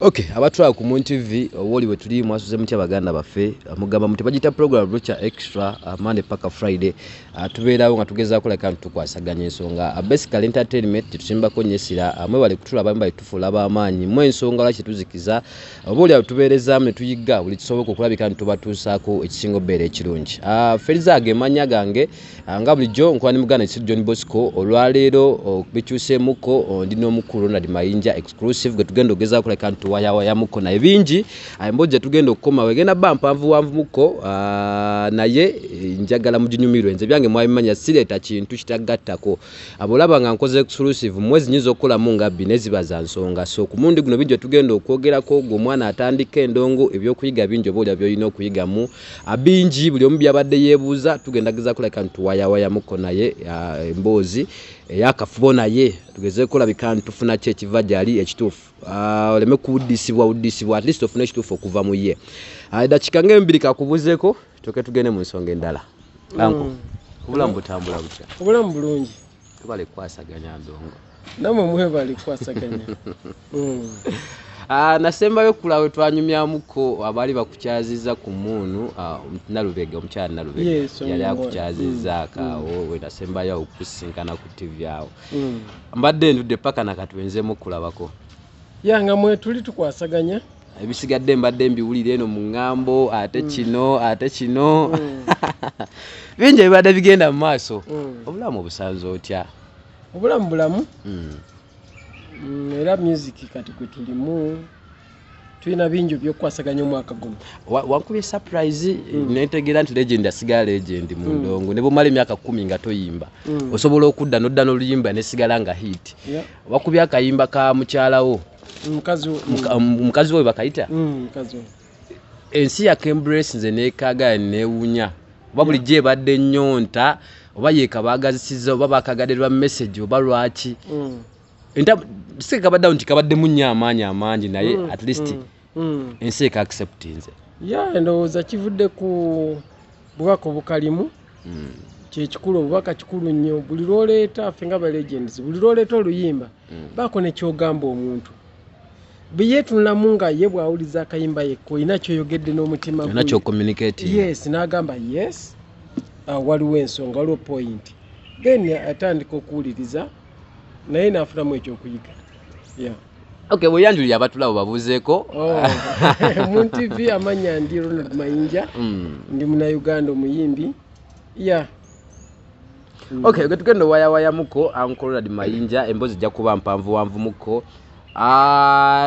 Okay, abatwala ku Moon TV woli we tuli mwasuze mutya baganda baffe mugamba mutebagita program Lucha Extra Monday paka Friday tubeerawo nga tugezaako like tukwasaganya ensonga basically entertainment tusimbako nyesira mwe wale kutula bamba tufula bamaanyi mwe ensonga laki tuzikiza obuli tubeereza mwe tuyiga buli kisoboka okulabika tubatuusaako ekisingo beere ekirungi Feriza agemanya gange nga bulijjo nkwani muganda Sir John Bosco olwaleero bikyuseemuko ndi n'omukulu Ronald Mayinja exclusive gwe tugenda ogezaako like waya muko na bingi ayimboje tugenda okoma wegenda bampanvu wanvu muko naye njagala mujinyumirwe nze byange mwabimanya sireta kintu kitagattako abolaba nga nkoze exclusive mwezi nyizo okola munga binezi bazansonga so ku mundi guno bingi tugenda okwogerako go mwana atandika endongo ebyokuyiga bingi obolya byolina okuyiga mu abingi buli omu byabadde yeebuuza tugenda gezaako like waya muko naye embozi yakafubo naye tugeze kulabika ntufuna kye kiva gyali ekituufu oleme kuwuddisibwa at least ofune ekituufu okuva mu ye dakika ng'embiri kakubuzeeko toke tugende mu nsonga endala anko obulamu butambula butya obulamu bulungi tubale kwasaganya ndongo namwe mwebale kwasaganya nasembayo kulawe twanyumyamuko abali bakukyaziza ku muunu Nalubega omukyala Nalubega yali akukyaziza akawo we nasembayo okusinkana ku TV awo mbadde ndudde paka nakatwenzemu kulabako yanga mwe tuli tukwasaganya ebisigadde mbadde mbiwulire eno mu ngambo ate kino bingi ebibadde bigenda mu maaso obulamu obusanze otya obulamu bulamu era music kati kwe tulimu tulina bingi byokwasaganya omwaka guno wankubye surprise netegeera nti legend asigala legend mu ndongo ne bumala emyaka 10 nga toyimba osobola okudda nodda n'oluyimba nesigala nga hit wakubye akayimba ka mukyalawo mukazi we bakayita ensi ya Embrace nze neekaaga neewunya oba bulijjo ebadde nnyonta oba yeekabagazisiza oba bakagadderwa message oba lwaki sikabadde nti kabadde munya amaanyi naye at least ensi eka acceptinze ndowooza kivudde ku bubaka obukalimu kyekikulu obubaka kikulu nnyo buli lwoleeta ffe nga ba legends buli lwoleeta oluyimba baako nekyogamba omuntu byetunulamu nga ye bwawuliza akayimba yekko olina kyoyogedde n'omutima olina kyocommunicate yes n'agamba yes waliwo ensonga waliwo point then atandika okuwuliriza naye naafunamu ekyokuyiga okay bweyanjulira abatulabo babuzeeko mu TV amanya ndi Ronald Mayinja ndi muna Uganda omuyimbi okay tugenda waya muko Uncle Ronald Mayinja embozi jja kuba mpanvu wanvu muko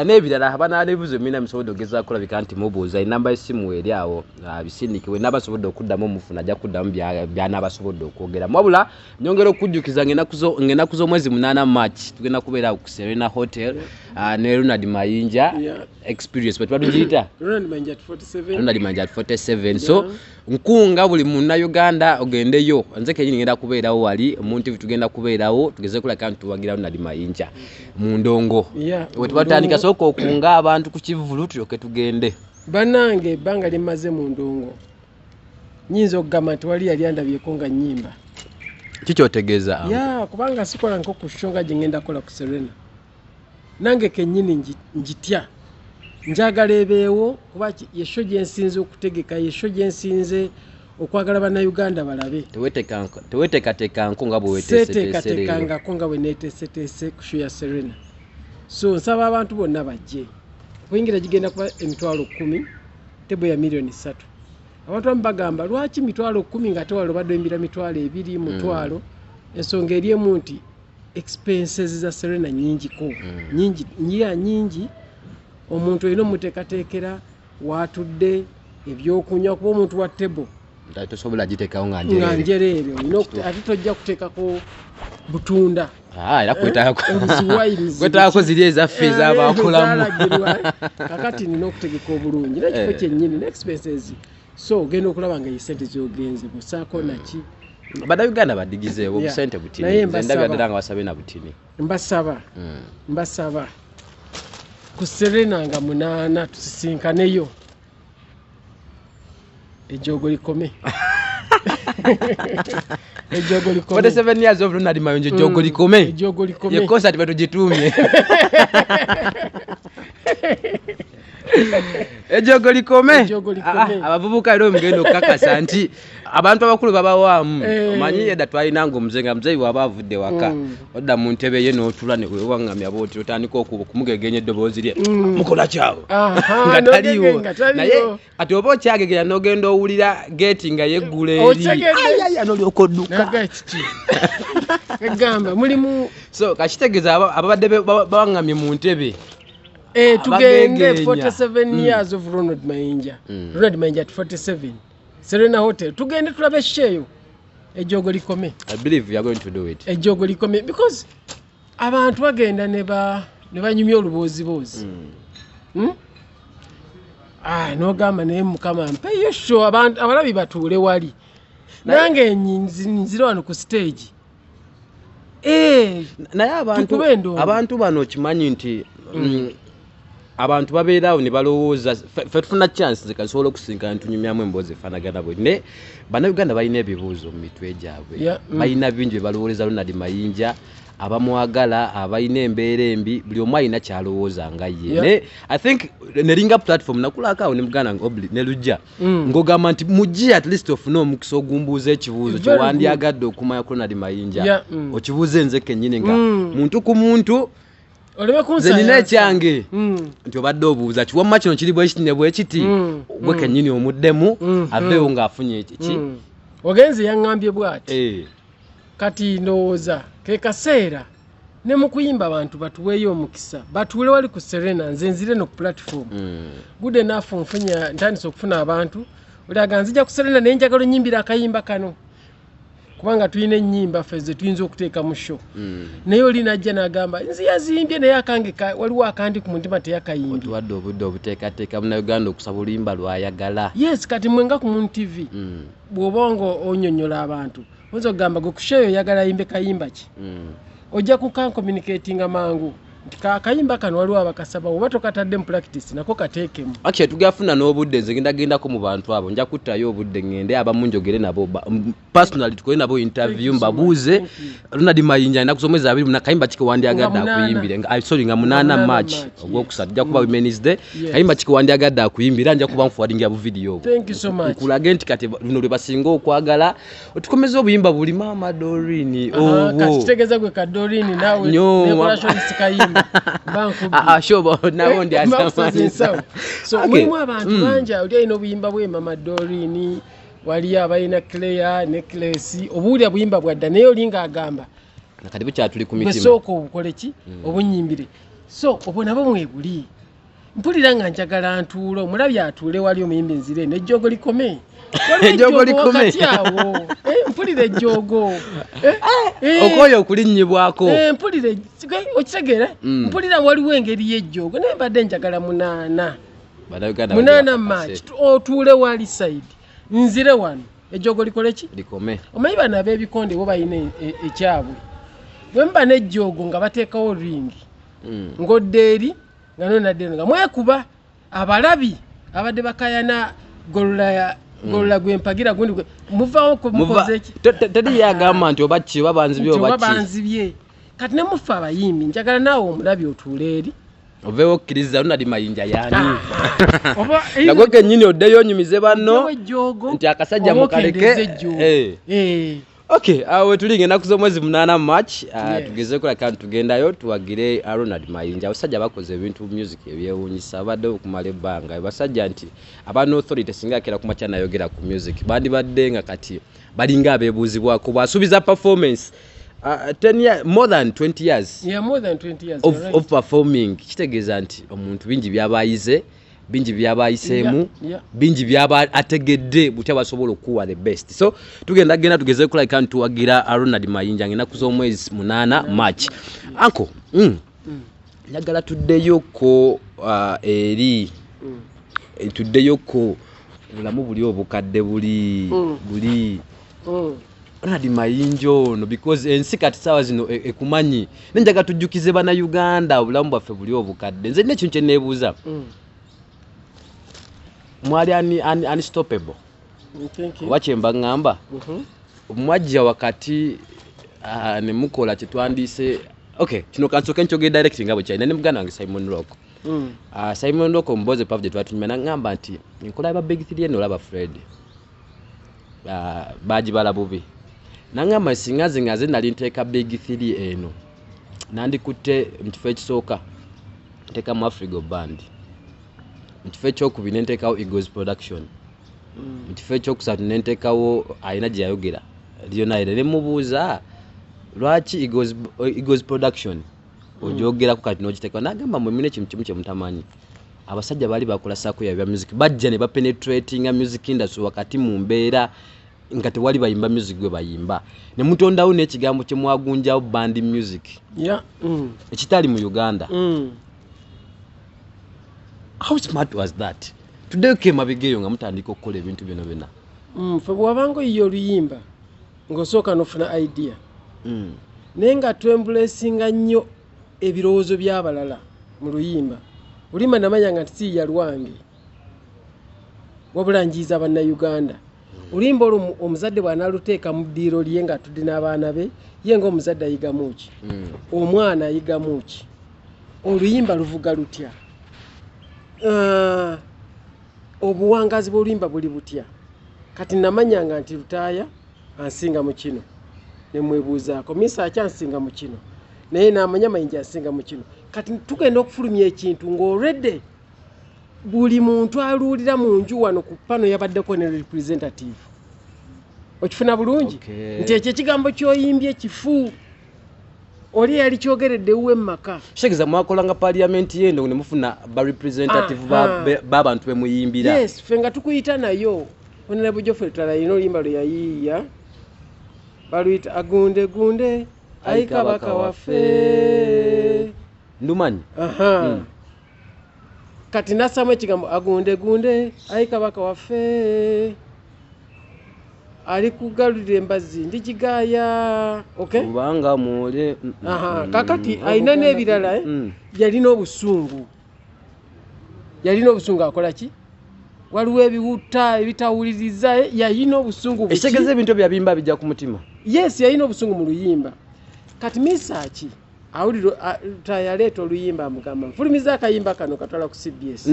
nebirala banalebuzo mina misobodo geza kulabika nti mubuuza inamba y'essimu eri awo bisinikiwe n'abasobodde okuddamu mufuna ajja kuddamu byanabasobodde okwogera wabula nyongera okujjukiza ng'enaku z'omwezi 8 March tugenda kubeera ku Serena Hotel ne Ronald Mayinja experience bwe twadugiyita Ronald Mayinja 47 so nkunga buli munna Uganda ogendeyo nze kenyini ngenda kubeerawo wali omuntu tugenda kubeerawo tugeze kulaka nti tuwagira Ronald Mayinja mu ndongo we tubatandika soko okunga abantu ku kivulu tuyoke tugende Banange banga limaze mu ndongo nyinza okugamba nti wali yali andabyeko nga nnyimba kikyotegeeza kubanga sikola nko ku shonga gye ngenda kola ku Serena nange kennyini njitya njagala ebeewo kuba yesho gye nsinze okutegeka yesho gye nsinze okwagala bannayuganda balabe teweteekateekanko nga bwe weteeseteesereko nga bwe neeteeseteese ku show ya Serena so nsaba abantu bonna bajje okuyingira gigenda kuba emitwalo 10 tebo ya milioni 3 abantu abamu bagamba lwaki mitwalo 10 nga tewalo badde embira mitwalo 2 mutwalo ensonga eriemu nti expenses za Serena nyingiko nyingi omuntu olina omuteekateekera watudde ebyokunywa kuba omuntu wa tebo tosobola giteekawo nga njereere ate tojja kuteekako butunda era kwetaako ziri ezaffe ezabakolamu kakati nina okutegeka obulungi nekifo kyennyini n'expenses so ogenda okulaba nga yesente zyogenze busaako naki bannayuganda badigizeewo obusente butini ndabyaddala nga basabe na butini mbasaba ku Serena nga 8 tusisinkaneyo ejogo likome ejogo likome 47 years of Ronald Mayinja ejogo likome ejogo likome yekosa ati batugitumye Ejjogo likome. Abavubuka lero mugendo kakasa nti abantu abakulu babawaamu. Omanyi edda twalinanga omuzenga muzeyi waba avudde waka. Odda mu ntebe ye n'otula ne wewangamya bw'oti otandika okumugegenya eddoboozi lye. Mukola kyawo. Nga taliiwo. Naye kati oba okyagegera n'ogenda owulira geeti nga yeggula eri. Ayaya n'olyoka odduka. Gamba mulimu so kashitegeeza ababadde bawangamye mu ntebe. Tugende 47 years of Ronald Mayinja. Ronald Mayinja at 47. Serena Hotel. Tugende tulabe sheyo. Ejjogo likome. I believe you are going to do it. Ejjogo likome because abantu bagenda ne banyumya oluboozi. No gamba naye Mukama mpeyo show abantu abalabi batuule wali. Nange nzira wano ku stage. Naye abantu bano kimanyi nti abantu babeerawo ne balowooza ffe tufuna chance ze kasobola okusinkana tunyumyamu emboozi efaanagana bwe ne bannayuganda balina ebibuuzo mu mitwe gyabwe balina bingi bye balowooleza Ronald Mayinja abamwagala abalina embeera embi buli omu alina kyalowooza nga ye ne I think neringa platform nakulako awo ne muganda ne lujja ng'ogamba nti mujje at least ofune omukisa ogumbuuza ekibuuzo kye wandyagadde okumanya ku Ronald Mayinja okibuuze nze kennyini nga muntu ku muntu nze nina ekyange nti obadde obuuza kiwamma kino kiri bwe kiti ne bwe kiti gwe kennyini omuddemu aveewo ng'afunye ekiki ogenze yaŋŋambye bw'ati kati ndowooza ke kaseera ne mu kuyimba abantu batuweeyo omukisa batuule wali ku Serena nze nzire no ku platform good enough nfunya ntandise okufuna abantu olaga nzija ku Serena naye njagala onnyimbira akayimba kano kubanga tulina ennyimba ffe ze tuyinza okuteeka mu show naye oli najja n'agamba nzi yazimbye naye akange waliwo akandi ku mutima teyakayimbye otuwadde obudde obuteekateeka Munnayuganda okusaba oluyimba lw'ayagala yes kati mwenga ku Moon TV bw'oba nga onnyonnyola abantu oyinza okugamba gwe ku show oyagala ayimbe kayimba ki ojja kukancommunicatinga mangu nti kayimba kano waliwo abakasaba oba tokatadde mu practice nako kateekemu actually tugafuna n'obudde nze gendako mu bantu abo nja kuttayo obudde ngende abamu njogere nabo personally tukole nabo interview mbabuuze Ronald Mayinja alina kusomeza 20 kayimba kiki wandyagadde akuyimbire sorry nga 8 March ogwokusatu nja kuba Women's Day kayimba kiki wandyagadde akuyimbira nja kuba nfuwadinga bu video thank you so much kulage nti kati luno lwe basinga okwagala otukomeza obuyimba buli Mama Dorini kati kitegeeza gwe ka Dorini nawe decoration sikayimba shobo nawo ndi asamani so mulimu abantu bangi oli alina obuyimba bwe Mama Dorini wali abalina Claire necklace obuwulira buyimba bwadda naye olinga agamba nakati bukyatuli ku mitima besooka obukole ki obunyimbire so obwo nabo mwebuli mpulira nga njagala ntuulo omulabi atuule wali omuyimbi nzire n'ejjogo likome ejjogo likome mpulira ejjogo okoyo okulinnyibwako mpulira okitegeera mpulira waliwo engeri y'ejjogo naye mbadde njagala 8 March otuule wali side nzire wano ejjogo likole ki likome omanyi bano ab'ebikonde bo balina ekyabwe bwe muba n'ejjogo nga bateekawo ringi ng'odde eri nga nonadde nga mwekuba abalabi abadde bakayana golola gwempagira gundi muvaawo mukoze ki tedi yagamba nti oba ki babanzibye oba ki babanzibye kati ne mufa abayimbi njagala naawe omulabi otuule eri oveewo okkiriza Ronald Mayinja yaani nagwe kennyini oddeyo onyumize banno nti akasajja mukaleke okay awe tulinga enaku z'omwezi 8 March tugezeeko laka tugendayo tuwagire Ronald Mayinja abasajja bakoze ebintu music ebyewuunyisa abadde okumala ebbanga basajja nti abana authority singa akera kumakya nayogera ku music bandibadde nga kati balinga abeebuuzibwako bwasuubiza performance 10 years, more than 20 years. Yeah, more than 20 years of performing. Kitegeeza nti omuntu bingi byabayize, bingi byabayisemu, bingi byaba ategedde butya basobola okuwa the best. So tugenda tugeze ku like tuwagira Ronald Mayinja ngena kuzomwezi 8 March. Uncle, njagala tuddeyoko eri tuddeyoko bulamu buli obukadde buli Ronald Mayinja ono because ensi kati sawa zino ekumanyi nenjaga tujjukize bana Uganda obulamu bwaffe buli obukadde nze ne kintu nebuuza mwali unstoppable wachemba ngamba mwajja wakati ne mukola kitwandise okay kino kansoke nchoge directing abo china ne muganda wange Simon Rock Simon Ndoko mboze pavde twatunyuma nangamba nti nkola ba big 3 eno laba Fred baji balabubi nangamba singaze ngaze nali nteka big 3 eno nandikutte mkifo ekisooka nteka mu Afrigo band mkifo ekyokubiri nentekawo Eagles production mkifo ekyokusatu nentekawo ayina gye yayogera Lionel ne mubuuza lwaki Eagles production ojogera ku kati n'ogiteka nagamba mwe mine kintu kimu kye mutamanyi abasajja bali bakola saako ya music bajja ne bapenetrating music industry wakati mu mbeera nga tewali bayimba music gwe bayimba ne mutondawo n'ekigambo kye mwagunjawo band music ekitali mu Uganda. How smart was that? Today came abigeyo nga mutandika okukola ebintu byonna byonna. Fe bw'abanga iyo oluyimba ng'osooka n'ofuna idea naye nga twembulesinga nnyo ebirowoozo by'abalala mu luyimba oluyimba namanya nga nti lwange wabula njiiza bannayuganda oluyimba olwo omuzadde bw'anaaluteeka mu ddiiro lye nga atudde n'abaana be ye ng'omuzadde ayigamu ki omwana ayigamu ki oluyimba luvuga lutya obuwangazi bw'oluyimba buli butya kati namanyanga nti lutaaya ansinga mu kino ne mwebuuzaako Mesach ansinga mu kino naye n'amanya Mayinja ansinga mu kino kati tugenda okufulumya ekintu ng'olwedde buli muntu aluulira mu nju wano ku pano yabaddeko ne representative okifuna bulungi nti ekyo ekigambo ky'oyimbye kifu oli yali kyogeredde uwe maka shegeza mwakolanga parliament yendo ne mufuna ba representative b'abantu bemuyimbira yes fe nga tukuyita nayo Honorable Geofrey talayino oluyimba lwe yayiiya baluyita agunde gunde ayikabaka waffe ndumanyi kati nasamu ekigambo agunde gunde ayikabaka waffe ali kugalulira embazzi ndigigaaya kubanga mule kakati ayina n'ebirala yalina obusungu akola ki waliwo ebiwuta ebitawuliriza yalina obusungu buki ekitegeeza ebintu byabimba bijja ku mutima yes yalina obusungu mu luyimba kati Mesach awulira tayaleeta oluyimba amugamba nfulumiza akayimba kano katwala ku CBS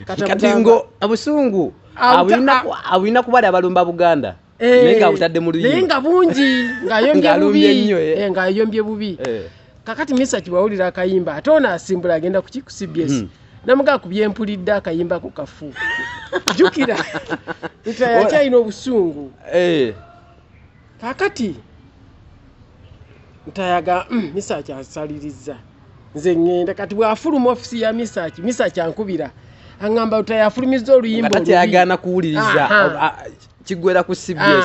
kati ngo abusungu awina kubala abalumba Buganda naye abutadde mu luyimba naye nga bungi ng'ayombye bubi kakati Mesach bwawulira akayimba ate ono asimbula agenda ku CBS namugaa ku byempulidde akayimba ku kafu jukira lutaaya kyalina obusungu kakati ntayaga Mesach asaliriza nze ngenda kati bw'afuluma ofisi ya Mesach ankubira aŋŋamba lutaaya afulumiza oluyimba kati ayagaana kuwuliriza kigwera ku CBS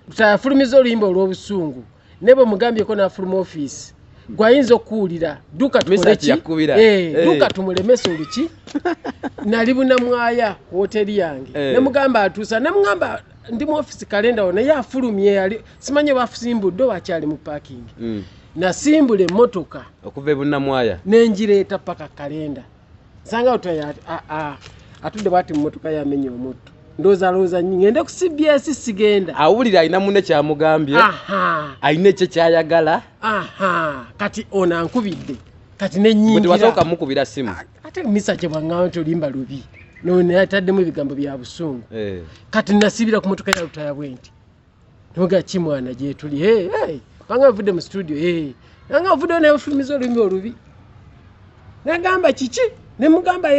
lutaaya afulumiza oluyimba olw'obusungu ne bwe mugambyeko n'afuluma ofisi gwayinza okuwulira duka tumulemesa oluki nali bunamwaya ku hoteri yange nemugamba atuusa nemugamba ndi mu ofisi kalenda wo naye afulumye simanye bafusimbudde wakyali mu parking nasimbula emmotoka okuva ebunamwaya nenjireeta paka kalenda sanga otaya atudde bwati mu mmotoka yamenya omutto ndowooza ngende ku CBS sigenda awulira alina munne kyamugambye alina ekyo kyayagala kati ono ankubidde kati nenyingira wasooka mukubira simu ate Mesach bwaŋŋamba nti oluyimba lubi none ataddemu ebigambo bya busungu kati nasibira ku motoka ya lutaaya bwenti noga kimwana gyetuli banga bavudde mu studio nanga bavuddeyo naye bafulumiza oluyimba olubi nagamba kiki nemugamba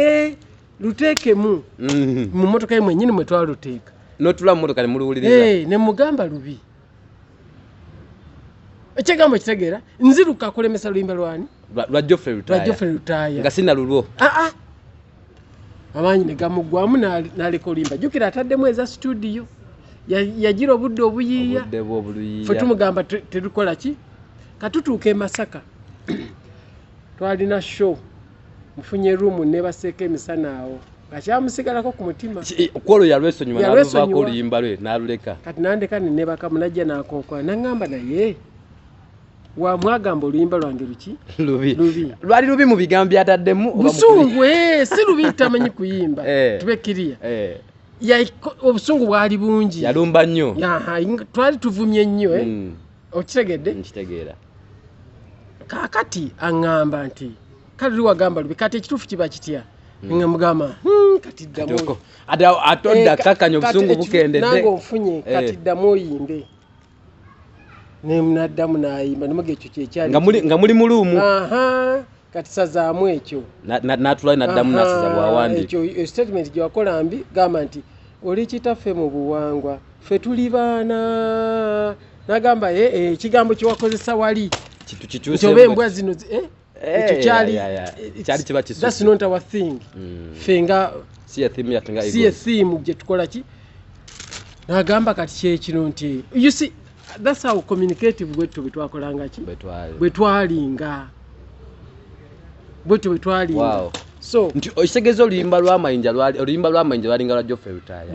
luteekemu mu motoka ye mwennyini mwe twaluteeka notula mu motoka ne muluwuliriza nemugamba lubi ekigambo kitegeera nziruka akulemesa luyimba lwani lwa Geofrey lutaaya nga sina lulwo amaanyi ne gamuggwamu n'aleka oluyimba jjukira ataddemu eza studio yagira obudde obuyiiya fe tumugamba tetukola ki katutuuka e Masaka twalina show mufunye ruumu nebaseeka emisana awo nga kyamusigalako ku mutima kwolwo yalwesonyiwa n'aluvaako oluyimba lwe n'aluleka kati nandeka nenebaka munajja n'akonkona naŋŋamba naye wamwagamba oluyimba lwange luki lubi lwali lubi mu bigambo byataddemu busungu si lubi tamanyi kuyimba tube kiriya obusungu bwali bungi yalumba nnyo twali tuvumye nnyo okitegedde nkitegeera kakati aŋŋamba nti kale wagamba lubi kati ekituufu kiba kitya nga mugamba kati ddamu atodda kakanya obusungu bukendedde nange onfunye kati ddamu oyimbe nenaddamu nayimba nemuga ekyo kyekyali nga muli muluumu kati sazaamu ekyo natulayo naddamu nasiza bwawandika ekyo statement gyewakola mbi gamba nti oli kitaffe mu buwangwa ffe tuli baana nagamba ekigambo kyewakozesa wali nti oba embwa zino ekyo kyali kiba kisu that's not our thing ffe nga si a theme gye tukola ki nagamba kati kyekino nti you see that's how communicative bwetto bwetwakolanga ki bwetwalinga wow. So nti okitegeza oluyimba lwa Mayinja lwalinga lwa Geofrey lutaaya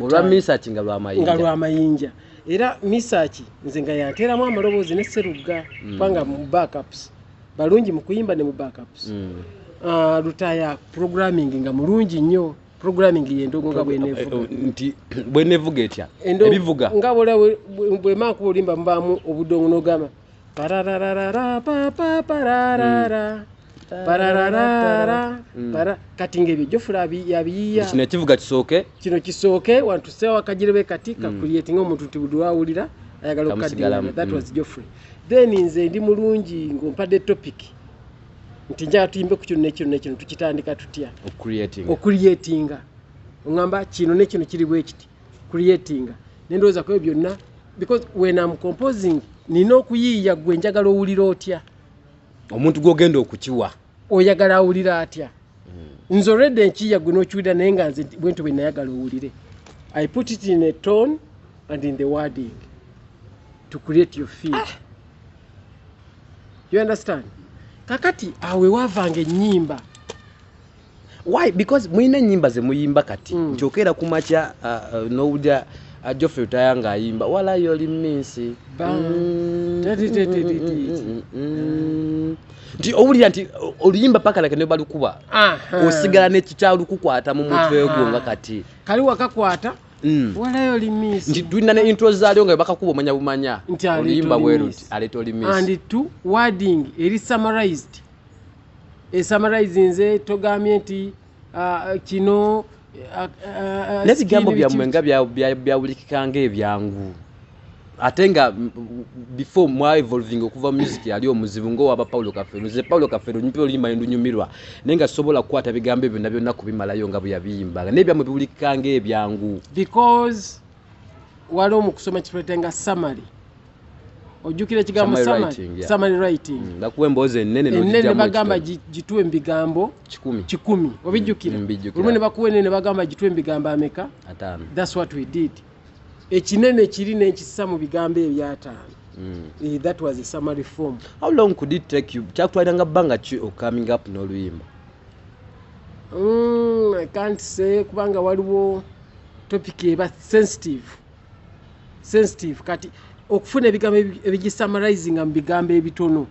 olwa Mesach nga lwa Mayinja era Mesach nze nga yanteeramu amaloboozi ne Sserugga kubanga mu backups balungi mu kuyimba ne mu backups lutaaya programming nga mulungi nnyo programming y'endongo nga bwenevuga etya ebivuga nga bwemakuba olimba mubaamu obudongo n'ogamba parararara papararara parararara kati ng'ebyo Geofrey yabiyiya kino kisooke wantu sewa kagirebe kati kakuliyetinga omuntu nti buli wawulira ayagala okukaddiya that was Geofrey then nze ndi mulungi ng'ompadde topic nti njagala tuyimbe ku kino nekino tukitandika tutya ocreatinga ongamba kino nekino kiri bwe kiti creatinga nendowooza ko byonna because when I'm composing nina okuyiiya gwe njagala owulira otya omuntu gwogenda okukiwa oyagala awulira atya nze already nkiyiya gwe n'okiwulira naye nga nze bwento bwe nayagala owulire I put it in a tone and in the wording to create your feel you understand kakati awe wavanga ennyimba why because mwine ennyimba ze muyimba kati nkyokera kumakya n'owulira Geofrey lutaaya ng'ayimba wala yoli minsi nti owulira nti oluyimba paka lake ne balukuba osigala nekikyalukukwata mu mutwe gwo nga kati kali wakakwata wala yoli minsi nti tulina ne intro zaalyo nga bakakuba omanya bumanya oluyimba bweruti aleta oli minsi and to wording eri summarized summarizing nze togambye nti kino n'ebigambo byammwe nga byawulikikanga ebyangu ate nga before mwa evolving okuva music yali omuzibu ng'owaba Paulo Kafero nze Paulo Kafero nyimpa oluyimba endunyumirwa naye nga sobola kukwata bigambo ebyo byonna kubimalayo nga bwe yabiyimbanga n'ebyammwe biwulikikanga ebyangu because waliwo mu kusoma kituletenga summary ojjukira ekigambo summary writing ngakuwa emboozi ennene bagamba gituwe mu bigambo 10 obijjukira olumu ne bakuwa ennene bagamba gituwe mu bigambo ameka 5 that's what we did ekinene kiri n'ekissa mu bigambo eby'ataano that was a summary form. How long could it take you kyakutwaliranga bbanga ki coming up n'oluyimba? I can't say kubanga waliwo topic eba sensitive kati okufuna ebigambo ebigisummarizing mu bigambo ebitono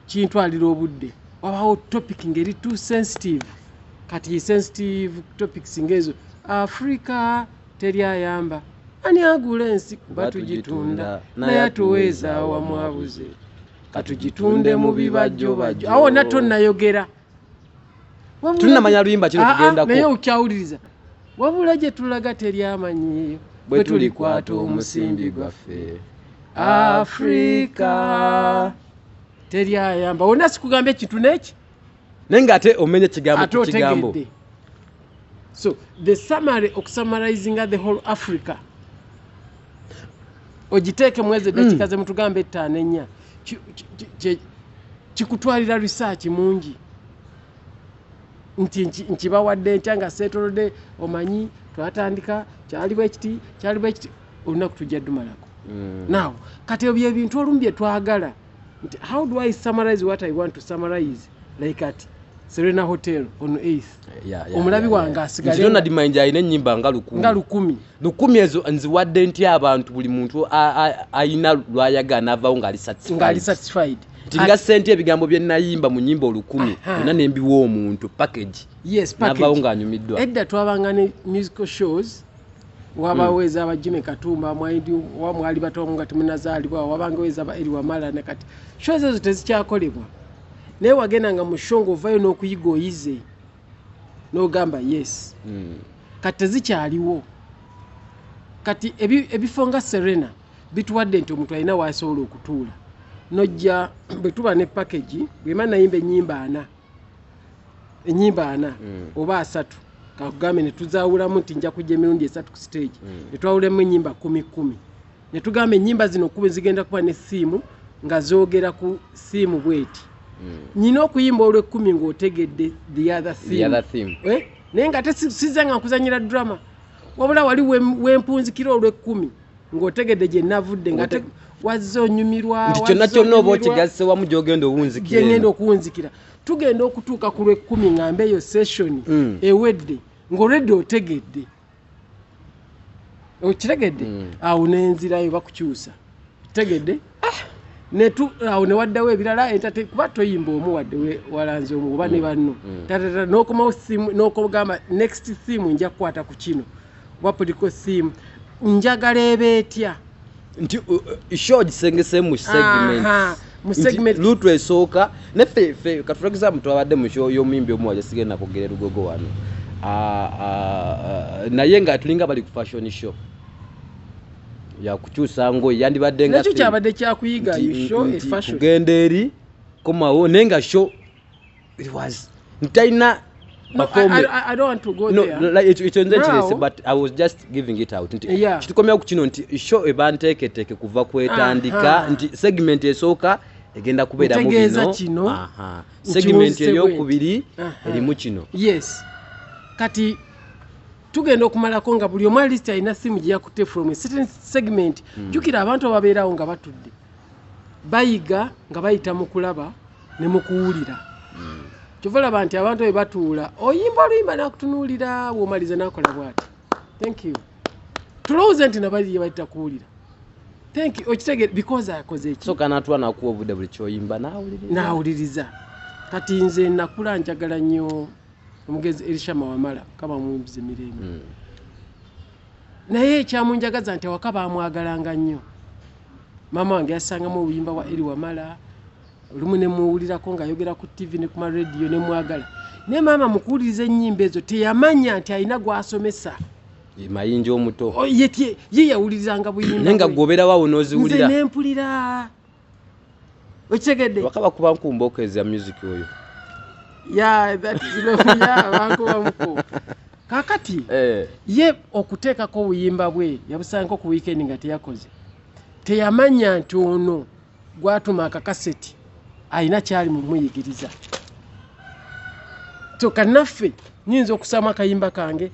kintwalira obudde wabawo topic ngeri too sensitive kati sensitive topics ngezo Africa teryayamba ani agula ensi batugitunda naye atuweeza wamwabuze katugitunde mu bibajjo bajjo awo nato nayogera tunamanya luyimba kino tugendako naye okyawuliriza wabula gye tulaga teryamanyiyo bwe tulikwata omusimbi gwaffe Africa teryayamba wonna sikugamba ekintu neki naye ng'ate omenye kigambo ku kigambo. So the summary summarizing the whole Africa ojiteeke mweze dakika ze mutugambe 5 4 kikutwalira research mungi nti bawadde nkyanga setolode omanyi twatandika kyali bwe kiti olunaku tujja dumalako now kati ebyo ebintu olumu bye twagala nti how do I summarize what I want to summarize like at Serena Hotel on 8th. Omulabi wange asigale. Ronald Mayinja ayina ennyimba nga 10. 10 ezo nziwadde nti abantu buli muntu ayina lwayaga n'avaawo ng'ali satisfied. Tinga sente ebigambo bye nayimba mu nnyimba 10 yonna ne mbiwa omuntu package. Yes, package. N'avaawo ng'anyumiddwa. Edda twabanga ne musical shows wabaweza abajime Katumba mwali batomu nga temunazaalibwa wabanga weza eri wamala ne kati shows ezo tezikyakolebwa. naye wagenda nga mu show ng'ovaayo n'okuyiga oyize n'ogamba yes kati tezikyaliwo kati ebifo nga Serena bituwadde nti omuntu alina waasobola okutuula nojja bwe tuba ne package bwema nayimba ennyimba ana oba 3 kakugambe ne tuzaawulamu nti nja kujja emirundi 3 ku stage ne twawulamu ennyimba 10 ne tugamba ennyimba zino 10 zigenda kuba ne siimu nga zoogera ku siimu bweti nyina okuyimba olw'10 ng'otegedde the other theme naye nga tesizza nga nkuzanyira drama wabula wali wempunzikira olw'10 ng'otegedde gye navudde nga wazze onyumirwa nti kyonna kyonna oba okigasse wamu gy'ogenda owunzikira gyengenda okuwunzikira tugenda okutuuka ku lw'10 nga mbeeyo session ewedde ng'olwedde otegedde okitegedde awo n'enzirayo bakukyusa tegedde awo ne waddawo ebirala entate kuba toyimba omu wadde walanze omu oba ne banno tatata n'okomawo simu n'okugamba next theme nja kukwata ku kino wapuliko theme njagala ebeetya nti show gisengese mu segment lutu esooka neffe for example twabadde mu show y'omuyimbi omu wajasigenda kugera lugogo wano naye nga tulinga bali ku fashion show yakukyusa ngoye yandibadde nga nakyo kyabadde kyakuyiga show e fashion kugenda eri komawo nenga show it was ntaina I don't want to go there. No, like it's interesting, but I was just giving it out. Kitukomya ku kino nti show ebanteeketeke kuva kwetandika nti segment esooka egenda kubeera mu bino. Segment ey'okubiri erimu kino. Yes. Kati tugenda okumalako nga buli omu list alina simu gye yakutte from a certain segment. Jukira abantu ababeerawo nga batudde bayiga nga bayita mu kulaba ne mu kuwulira. Kyova nti abantu bwe batuula oyimba oluyimba n'akutunuulira bw'omaliza n'akola bw'ati. Thank you. Tulowooza nti nabali bayita kuwulira. Thank you. Okitegere because akoze eki. So kanaatwa nakuwa obudde buli kyoyimba n'awuliriza. Kati nze nakula njagala nnyo omugezi Elishama Wamala kaba muyimbize mirembe. Naye ekyamunjagaza nti awaka baamwagalanga nnyo. Maama wange yasangamu obuyimba bwa Eli Wamala. Olumu ne muwulirako ng'ayogera ku TV ne ku ma radio ne mwagala. Ne maama mukuwuliriza ennyimba ezo teyamanya nti alina gw'asomesa. Mayinja omuto. Ye yawulirizanga buyimba. Nenga gobera wawo n'oziwulira. Nze nempulira. Okitegedde? Wakaba kuba nkumbookeza music oyo. Yeah, that bankubamuko. Kakati ye okuteekako obuyimba bwe yabusangako ku weekend nga teyakoze. Teyamanya nti ono gwatuma akakaseti alina kyali mu muyigiriza. Kanaffe nyinza okusama akayimba kange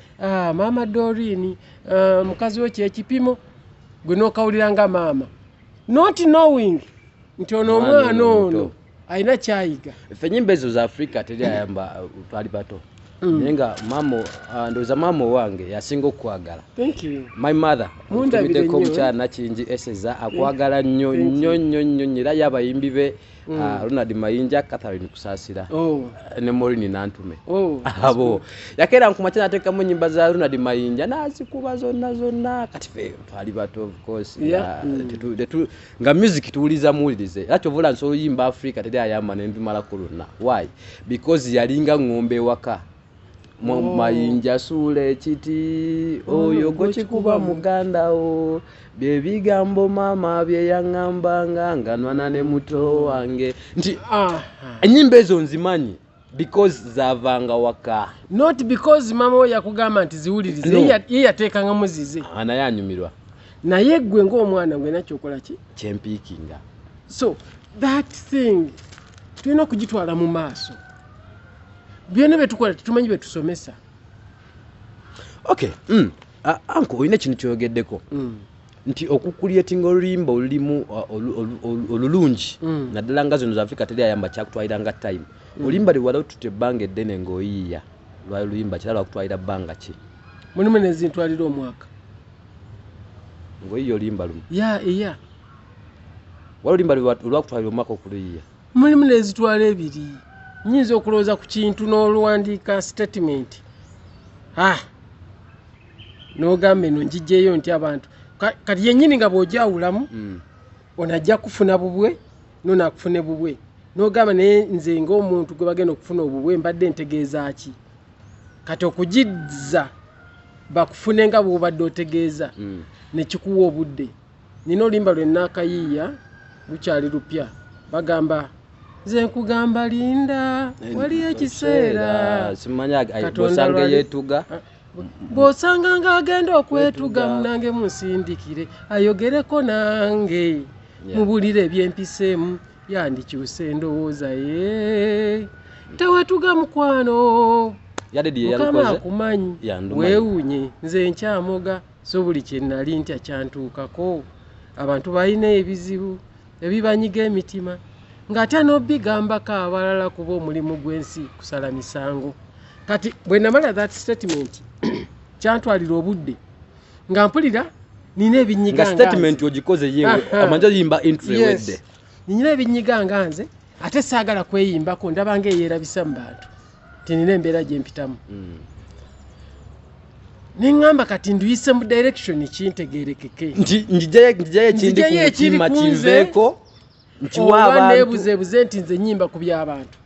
maama Doreen mukazi we kyekipimo gwe n'okawuliranga maama not knowing nti ono omwana ono alina kyayiga. Ffe ennyimba ezo za Africa teri ayamba twali bato. Nenga mamo ndoza mamo wange yasinga okwagala. Thank you. My mother mundabireko omukyala nakingi eseza akwagala nnyo nnyo nnyo nnyo era yabayimbi be Ronald Mayinja Catherine Kusaasira ne Morini Nantume abo yakera nkumakyala atekamu nyimba za Ronald Mayinja nazikuba zonna kati fe twali bato of course nga music tuuliza muwulirize era kyovula nsolo yimba Africa teri ayamba nembimala kuluna. Why? Because yalinga ng'ombe waka Mayinja sule kiti oyo gochikuba muganda o byebigambo mama bye yangambanga nganwana ne muto wange nti ennyimba ezo nzimanyi because zavanga waka, not because mama we yakugamba nti ziwulirize ye yateekanga muzize anayanyumirwa naye gwe ng'omwana gwe nakyo okola ki kyempiikinga. So that thing tulina okugitwala mu maaso. Byonna betukola tumanyi betusomesa. Okay. Anko oyina kintu kyogeddeko nti okukulyetinga oluyimba olulimu olulungi naddala nga zino za Africa teri ayamba kyakutwaliranga time. Oluyimba liwala otute ebbanga eddene ng'oyiiya lwali oluyimba kirala lwakutwalira bbanga ki? Mulimu nezintwalira omwaka ng'oyiiya oluyimba lumu. Yeah. Wali oluyimba lwakutwalira omwaka okuluyiiya. Mulimu nezitwala ebiri. Nyinza okulowooza ku kintu n'oluwandiika statement n'ogamba eno njijjeeyo nti abantu kati yennyini nga bw'ojawulamu onajja kufuna bubwe nonaakufune bubwe n'ogamba naye nze ng'omuntu gwe bagenda okufuna obuwe mbadde ntegeeza ki kati okugizza bakufune nga bw'obadde otegeeza nekikuwa obudde. Nina oluyimba lwe nnaakayiiya lukyali lupya bagamba nze nkugamba linda wali ekiseera simanya bosanga yeetuga bw'osanga ng'agenda okwetuga munange munsindikire ayogereko nange mubulire ebyempiseemu yandikyuse endowooza ye tewetuga mukwano mukama akumanyi weewuunye nze nkyamoga so buli kye nnali ntya kyantuukako. Abantu balina ebizibu ebibanyiga emitima ng'ate n'obigambako abalala kuba omulimu gw'ensi kusala misango. Kati bwe namala that statement kyantwalira obudde nga mpulira nina ebinyiga nga statement ogikoze yewe amanja yimba intro nina ebinyiga nga nze ate saagala kweyimbako ndaba ng'eyeerabisa mu bantu tinina embeera gye mpitamu. Neŋŋamba kati nduyise mu direction kintegeerekeke njijayo ekindi ku mutima kinveeko nkiwa abantu oba neebuzeebuze nti nze nnyimba ku by'abantu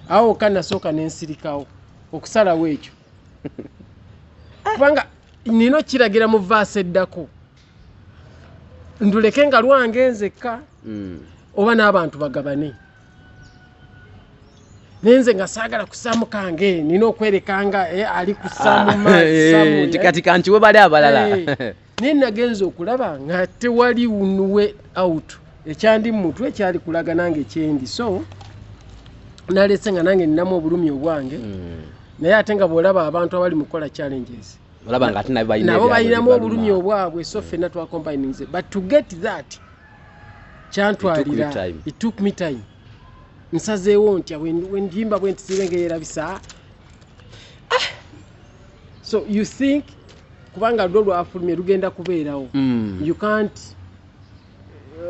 awo kanasooka n'ensirikawo okusalawo ekyo kubanga nina okiragira mu vaasi eddako nduleke nga lwange nzekka oba n'abantu bagabane nenze nga saagala kusaamu kange nina okwerekanga ali kusaamu maazi kati kankiwe bali abalala naye nagenza okulaba nga tewali unuwe out ekyandi mu mutwe ekyali kulaga nange kyendi so naletse nga nange ninamu obulumi obwange naye ate nga bw'olaba abantu abali mu kukola challenges nabo balinamu obulumi obwabwe so ffenna twacombiningze but to get that kyantwalira it took me time. Nsazeewo ntya wendiyimba bwe ntisibe ng'eyeerabisa so you think kubanga lwo lwafulumye lugenda kubeerawo you can't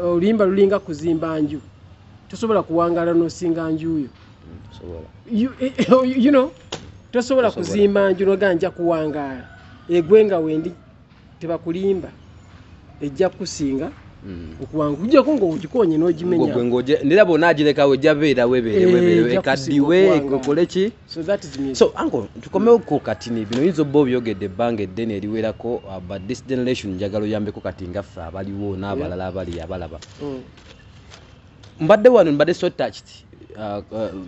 oluyimba lulinga kuzimba nju tosobola kuwangala n'osinga njuyo you know tosobola kuzimba nju n'oganja kuwangaala egwe nga wendi tebakulimba ejja kusinga okuwanga ujjako ng'ogikonye n'ogimenya ndera bonna agirekawo ejja beera webeere ekaddiwe ekokole ki so anko tukomeko kati bino yinza obba obyogedde ebbanga eddene eriwerako but this generation njagala oyambeko kati ngaffe abaliwo n'abalala abali abalaba mbadde wano mbadde so touched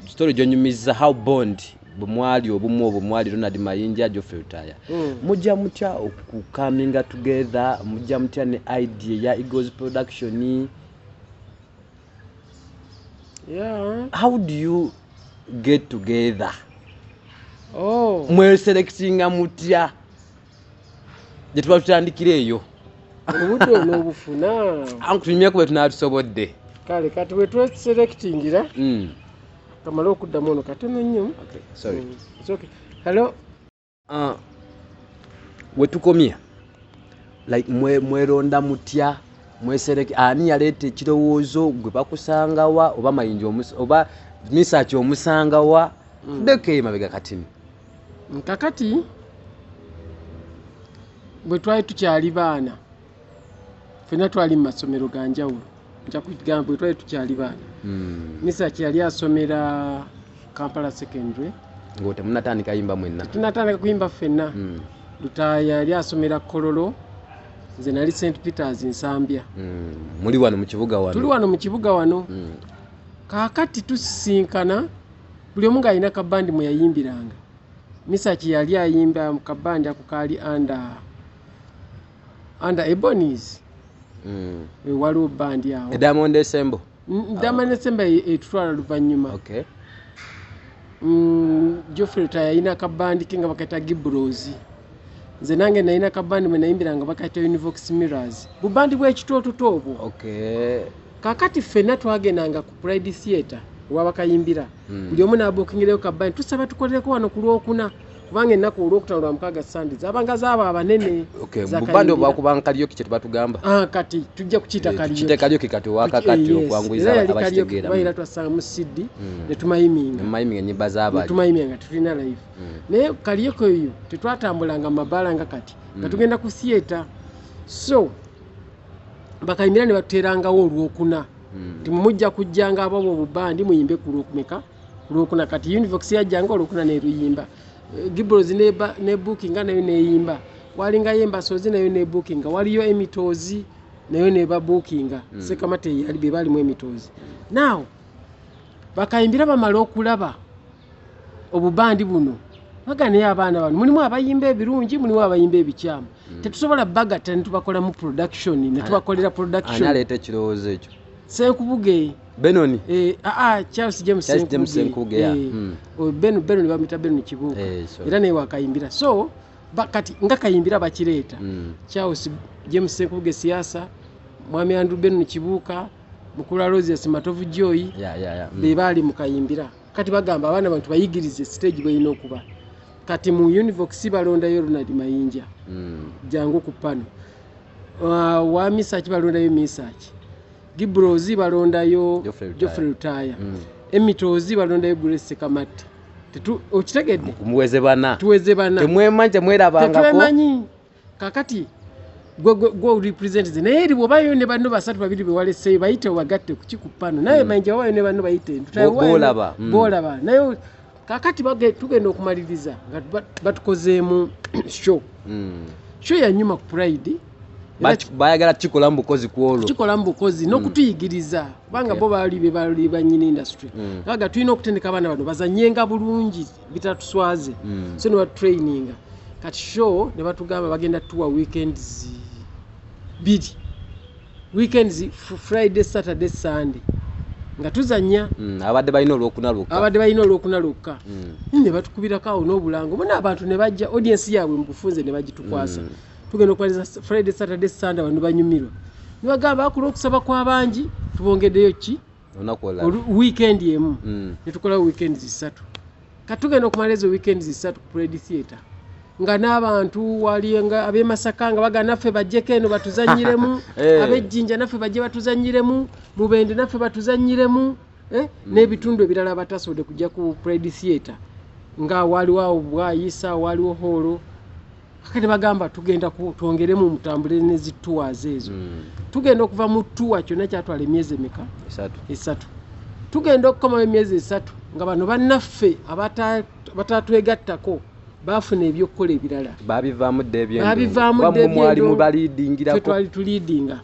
story gyonyumiza how bond bwemwali obumu obwo mwali Ronald Mayinja Geofrey lutaaya mujja mutya okukaminga together mujja mutya ne idea ya Eagles production how do you get together mweselectinga mutya gye tuba tutandikira eyo obudde on'obufuna ankutumye kuba tunatusobodde kale kati we tweselectingira kamala okuddamu ono katono nnyo. Okay, sorry. It's okay. Hello. Wetukomya like mweronda mutya mwesereke ani yaleeta ekirowoozo gwe bakusangawa oba Mayinja oba Mesach omusangawa deke mabega katini kakati bwe twali tukyali baana ffenna twali mu masomero ga njawulo nja kugamba bwe twali tukyali baana Mesach yali asomera Kampala Secondary ngote munatandika yimba mwenna tunatandika kuyimba ffenna lutaaya yali asomera Kololo nze nali St Peters Nsambya muli wano mu kibuga wano tuli wano mu kibuga wano kaakati tusisinkana buli omu ng'alina kabandi mwe yayimbiranga Mesach yali ayimba mu kabandi ako kaali under Ebonies waliwo bandi awo Diamond Assemble Diamond Assemble etutwala luvannyuma okay Geofrey lutaaya yalina kabandi ke nga bakayita Gibrozi nze nange nalina kabandi mwe nayimbiranga bakayita Univox Mirrors bubandi bw'ekitoototo obwo okay kakati ffenna twagendanga ku Pride Theatre wabakayimbira buli omu n'abuukingirayo kabandi tusaba tukolereko wano ku Lwokuna kubanga ennaku olwokutaano lwa mukaaga Sundays abanga zaabo abanene bubandi obwakubanga Kalyoki kye tubatugamba kati tujja kukiyita Kalyoki kati wakakati okwanguyiza abakitegeera era twasanga mu CD ne tumayiminga ennyimba z'abali tumayiminga tulina live naye Kalyoki oyo tetwatambulanga mabaala nga kati nga tugenda ku theatre so bakayimbira ne batuteerangawo Olwokuna timumujja kujjanga ababo obubandi muyimbe ku lwokumeka ku lwokuna kati Univox yajjanga olwokuna ne luyimba Gibrozi ne bookinga nayo neyimba walinga yembasozi nayo ne bookinga waliyo emitozi nayo ne ba bookinga sekamate yali be bali mu emitozi now bakayimbira bamala okulaba obubandi buno bagane abaana bano mulimu abayimba ebirungi mulimu abayimba ebikyamu tetusobola bagata ne tubakola mu production ne tubakolera production ani aleeta ekirowoozo ekyo Senkubuge Benoni Charles James Senkubuge Benoni bamita Benoni Kibuuka era naye wakayimbira so bakati nga kayimbira bakireeta Charles James Senkubuge siasa mwami Andrew Benoni Kibuuka mukula Roses Matovu Joy be bali mukayimbira kati bagamba abaana bantu bayigirize stage bweyina okuba kati mu Univox balondayo Ronald Mayinja jangu ku pano wa Mesach balondayo Mesach Gibrozi balondayo Geofrey lutaaya emitozi balondayo Grace Kamati okitegedde muweze bana temwemanje mwerabangako tetwemanyi kakati gwe represent naye eri bwobayo ne banno basatu babiri bewaleseyo bayite wagatte kukikupano naye Mayinja wabayo ne banno bayite bolaba naye kakati tugenda okumaliriza nga batukozeemu show yanyuma ku Pride bayagala kikola mbukozi kwolwo kikola mbukozi n'okutuyigiriza kubanga bo bali banyini industry kaga tulina okutendeka abaana bano bazanyenga bulungi bitatuswaze so ne batraininga kati show ne batugamba bagenda tuwa weekends bidi weekends Friday Saturday Sunday nga tuzanya abadde balina olwokunaluka ne batukubirako awo n'obulango bona abantu ne bajja audience yaabwe mu bufunze ne bagitukwasa tugenda okwaliza Friday Saturday Sunday abantu banyumirwa ne bagamba akula okusaba kw'abangi tubongeddeyo ki weekend emu ne tukola weekends 3 katugenda okumaliza weekends 3 ku Pride Theatre nga n'abantu waliyenga ab'Emasaka nga baga naffe bajjeko eno batuzanyiremu ab'Ejjinja naffe bajje batuzanyiremu Mubende naffe batuzanyiremu n'ebitundu ebirala batasobodde kujja ku Pride Theatre nga waliwo Bwayisa waliwo Holo kati bagamba tugenda twongeremu mutambule n'ezitours ezo tugenda okuva mu tour kyonna kyatwala emyezi emeka 3 tugenda okukomawo emyezi 3 nga bano bannaffe abatatwegattako bafuna ebyokukola ebirala babivaamu mwali mubalidingirako twali tulidinga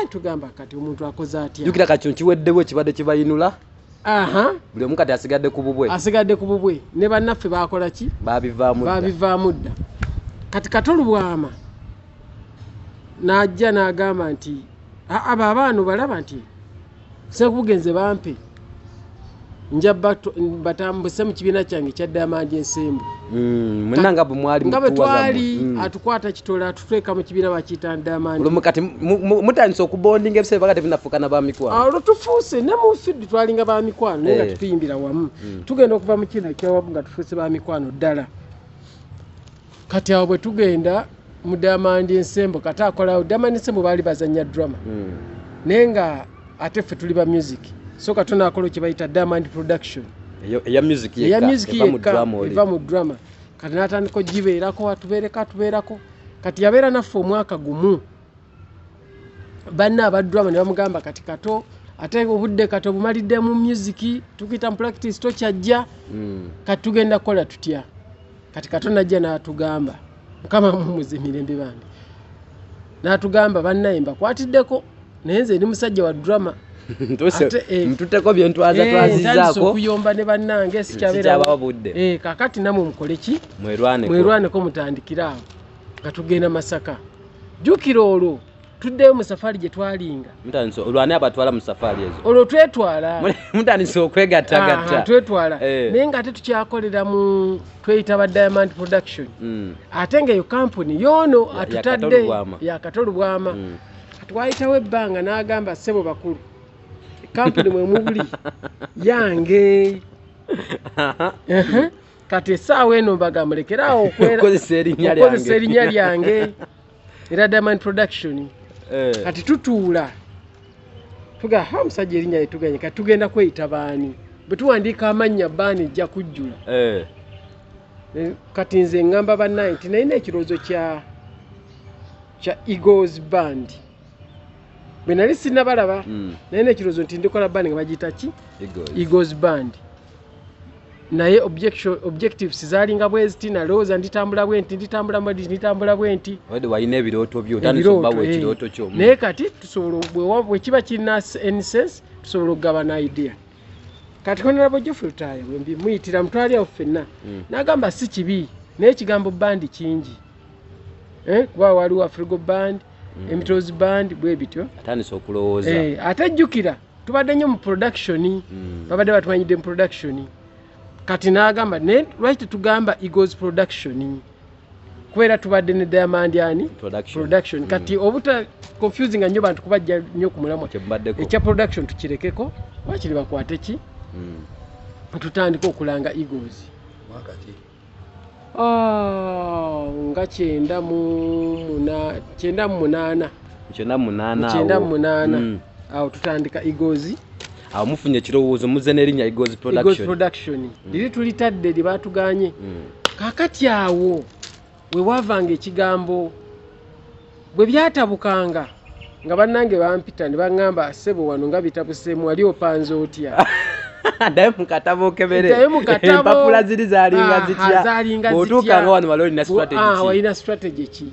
tugamba kati omuntu akoze atya jukira kati nkiweddewo ekibadde kibayinula buli omu kati asigadde ku bubwe ne bannaffe bakola ki babivaamu dda kati Katolubwama najja n'agamba nti abo abaana balaba nti Senkubugenze bampe nja batambuse mu kibiina kyange kya Diamond ensembo munanga bumwali nga betwali atukwata kitola atutweka mu kibiina bakiyita Diamond kati mutandise okubondinga ebisebe bakati binafukana ba mikwano awo tufuuse ne mu feed twalinga ba mikwano nga tutuyimbira wamu tugenda okuva mu kibiina kyawamu nga tufuuse ba mikwano ddala kati awo bwe tugenda mu Diamond ensembo kati akolawo Diamond ensembo baali bazanya drama naye nga ate ffe tuli ba music so katona akolo kibayita Diamond production ya music eva mu drama kati natandika gibeerako atubeerako kati yabeera naffe omwaka gumu banna abadrama ne bamugamba kati kato ate obudde kato bumalidde mu music tukita mu practice tokyajja kati tugenda kukola tutya kati kato najja n'atugamba mukama mumuze mirembe bandi n'atugamba bannayimba kwatiddeko naye nze ndi musajja wa drama mtuteko byentwaza twazizaako okuyomba ne bannange sikyabeera budde kakati namwe mukole ki mwerwaneko mutandikira awo nga tugenda Masaka jukira olwo tuddeyo mu safari gye twalinga mutandise olwane abatwala mu safari ezo olwo twetwala mutandise okwegattagatta twetwala naye nga ate tukyakolera mu tweyita ba Diamond production ate nga eyo kampuni yono atutadde ya Katolubwama twayitawo ebbanga n'agamba ssebo bakulu kampuni mwe mubuli yange kati essaawa eno mbagamba lekeraawo okozesa erinnya lyange era Diamond production kati tutuula tuga omusajja erinnya lyetuganye kati tugenda kweyita baani bwe tuwandiika amannya baani ejja kujjula kati nze ngamba bannaye nti nalina ekirowoozo kya Eagles band bwe nali sinnabalaba naye n'ekirowoozo nti ndikola band nga bagiyita ki Eagles Band naye objectives zaalinga bwe ziti nalowooza nditambula bwe nti nditambula bwe nti walina ebirooto byo otandisombawo ekirooto kyo naye kati tusobola bwe kiba kirina sense tusobola okugabana idea kati Honorable Geofrey Lutaaya bwe muyitira mutwali awo ffenna n'agamba si kibi naye ekigambo bandi kingi kuba waliwo Afrigo Band Emitozi Band bwe bityo atandise okulowooza ate jjukira tubadde nnyo mu production babadde batumanyidde mu production kati n'agamba naye lwaki tugamba Eagles Production kubeera tubadde ne Diamond ani production kati obuta confusing nnyo bantu kubajja nnyo ku mulamwa ekya production tukirekeko wakiri bakwate ki tutandika okulanga Eagles wakati nga 98 awo tutandika Eagles awo mufunye ekirowoozo muze n'erinnya Eagles Production liri tulitadde lye baatuganye kaakati awo we wavanga ekigambo bwe byatabukanga nga bannange bampita ne baŋŋamba ssebo wano nga bitabuseemu wali opanze otya ddayo mu katabo okebere empapula ziri zaalinga zitya bw'otuukanga wano wali walina strategy ki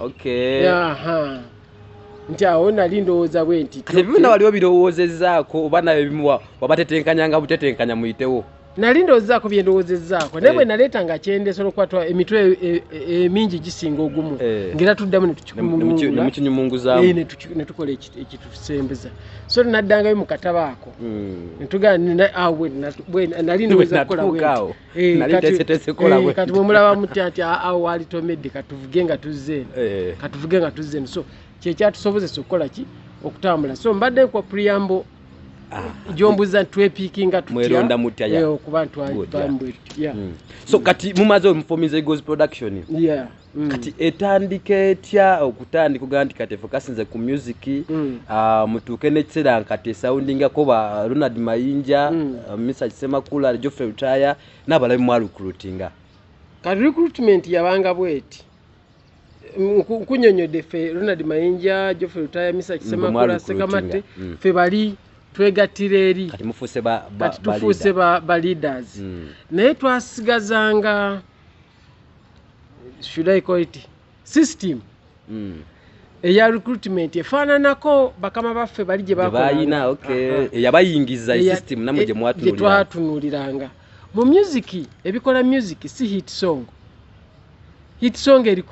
nti awo nali ndowooza bwe nti ebimuna waliwo birowoozezaako oba nayo ebimu wabatetenkanyanga butetenkanya muyitewo nali ndowoozaako bye ndowoozezaako naye bwe naleetanga kyendeesobola okukwata emitwe emingi gisinga ogumu ngera tuddamu nemukinyumunguzaamu ne tukola ekitusembeza so naddangayo mu katabo ako nali ndowooza kukola kati mwemulaba mutya nti awo wali tomedde katuvuge nga tuzze eno so kyekyatusobozesa okukola ki okutambula so mbadde kwa preamble jombuza twepikinga mweronda mutya okuba ntwambwe so kati mumaze omufomiza Eagles Production kati etandika etya okutandika kugaa nti kati fokasinze ku music mutuuke n'ekiseera nkati esoundingako ba Ronald Mayinja Mesach Semakula Geofrey Lutaaya n'abalabi mwa recruitinga kati recruitment yabanga bweti nkunyonyodde ffe Ronald Mayinja Geofrey Lutaaya Mesach Semakula Sekamate ffe bali twegattira eri kati tufuuse ba leaders naye twasigazanga should I call it system eya recruitment efaananako bakama baffe bali gye bakolanga yabayingiza system namwe gye mwatunuuliranga mu music ebikola music si hit song eri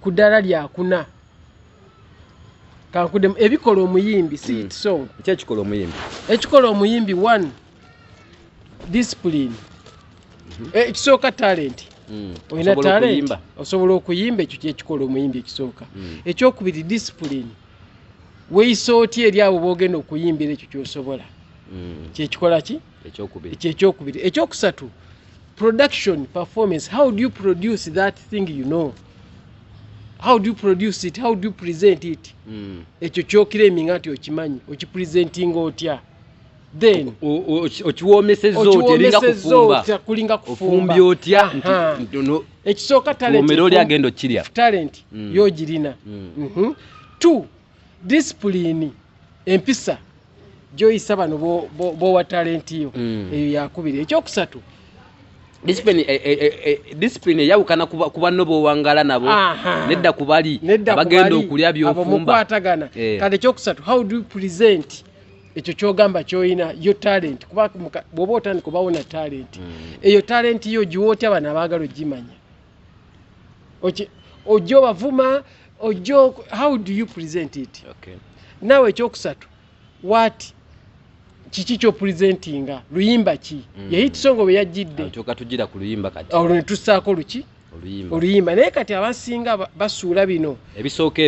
ku ddala lyakuna kankudde ebikola omuyimbi si hit song ekikola omuyimbi one discipline ekisooka talent olina talent osobola okuyimba ekyo kyekikola omuyimbi ekisooka ekyokubiri discipline weeyisa otya eri abo boogenda okuyimbira ekyo kyosobola kyekikola ki ekyokubiri ekyokusatu production performance how do you produce that thing you know how do you produce it how do you present it ekyo kyokiremi nga nti okimanyi okipresentinga otya then okiwoomesezza otya kulinga kufumba otya ekisooka talent yogirina two discipline empisa gyoyisa bano bowa talent yo eyo yakubiri ekyokusatu discipline eyawukana ku banno b'owangala nabo nedda ku bali abagenda okulya byofumba kati ekyokusatu how do you present ekyo kyogamba kyoyina yo talent kuba bw'oba otandika obawona talent eyo talent yo giwa otya bano abaagala ogimanya ojja obavuma how do you present it naawe ekyokusatu what kiki kyopresentinga luyimba ki yehitsongo bwe yajjidde tugira ku luyimba kati olwo ne tussaako luki oluyimba naye kati abasinga basuula bino ebisooka